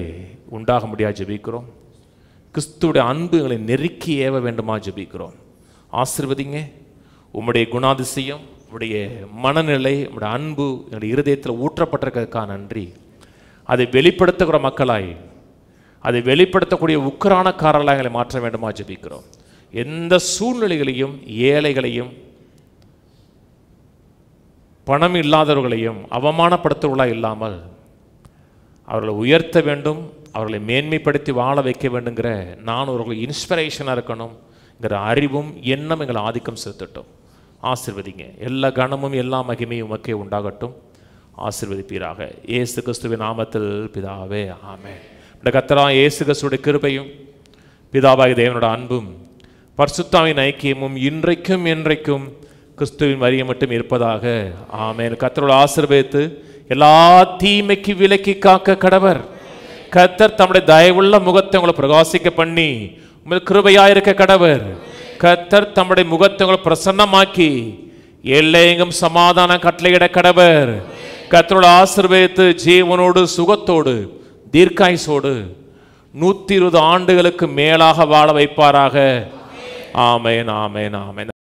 உண்டாக முடியாது ஜெபிக்கிறோம். கிறிஸ்துவுடைய அன்பு எங்களை நெருக்கி ஏவ வேண்டுமா ஜெபிக்கிறோம். ஆசீர்வதிங்க. உம்முடைய குணாதிசயம், உடைய மனநிலை, உடைய அன்பு எங்களுடைய இருதயத்தில் ஊற்றப்பட்டிருக்கிறதுக்காக நன்றி. அதை வெளிப்படுத்துகிற மக்களாய், அதை வெளிப்படுத்தக்கூடிய உக்கரானக்காரர்களாக எங்களை மாற்ற வேண்டுமா ஜெபிக்கிறோம். எந்த சூழ்நிலைகளையும், ஏழைகளையும், பணம் இல்லாதவர்களையும் அவமானப்படுத்துவர்களாக இல்லாமல் அவர்களை உயர்த்த வேண்டும், அவர்களை மேன்மைப்படுத்தி வாழ வைக்க வேண்டுங்கிற நான் அவர்கள் இன்ஸ்பிரேஷனாக இருக்கணுங்கிற அறிவும் எண்ணம் எங்களை ஆதிக்கம் செலுத்தட்டும். ஆசீர்வதிங்க. எல்லா கனமும் எல்லா மகிமையும் உமக்கே உண்டாகட்டும். ஆசீர்வதிப்பீராக. இயேசு கிறிஸ்துவின் நாமத்தில் பிதாவே, ஆமென். இந்த கர்த்தராகிய இயேசு கிறிஸ்துவுடைய கிருபையும், பிதாவாகிய தேவனோட அன்பும், பரிசுத்தாவின் ஐக்கியமும் இன்றைக்கும் என்றைக்கும் கிறிஸ்துவின் வரியை மட்டும் இருப்பதாக. ஆமென். கர்த்தரோட ஆசீர்வதித்து எல்லா தீமைக்கு விலக்கி காக்க கடவர். கர்த்தர் தம்முடைய தயவுள்ள முகத்தை உங்களை பிரகாசிக்க பண்ணி உங்களுக்கு கிருபையாயிருக்க கடவர். கர்த்தர் தம்முடைய முகத்தை உங்களை பிரசன்னமாக்கி எல்லையெங்கும் சமாதானம் கட்டளையிட கடவர். கர்த்தரோட ஆசீர்வதித்து ஜீவனோடு, சுகத்தோடு, தீர்க்காயுசோடு 120 ஆண்டுகளுக்கு மேலாக வாழ வைப்பாராக. ஆமென், ஆமென், ஆமென்.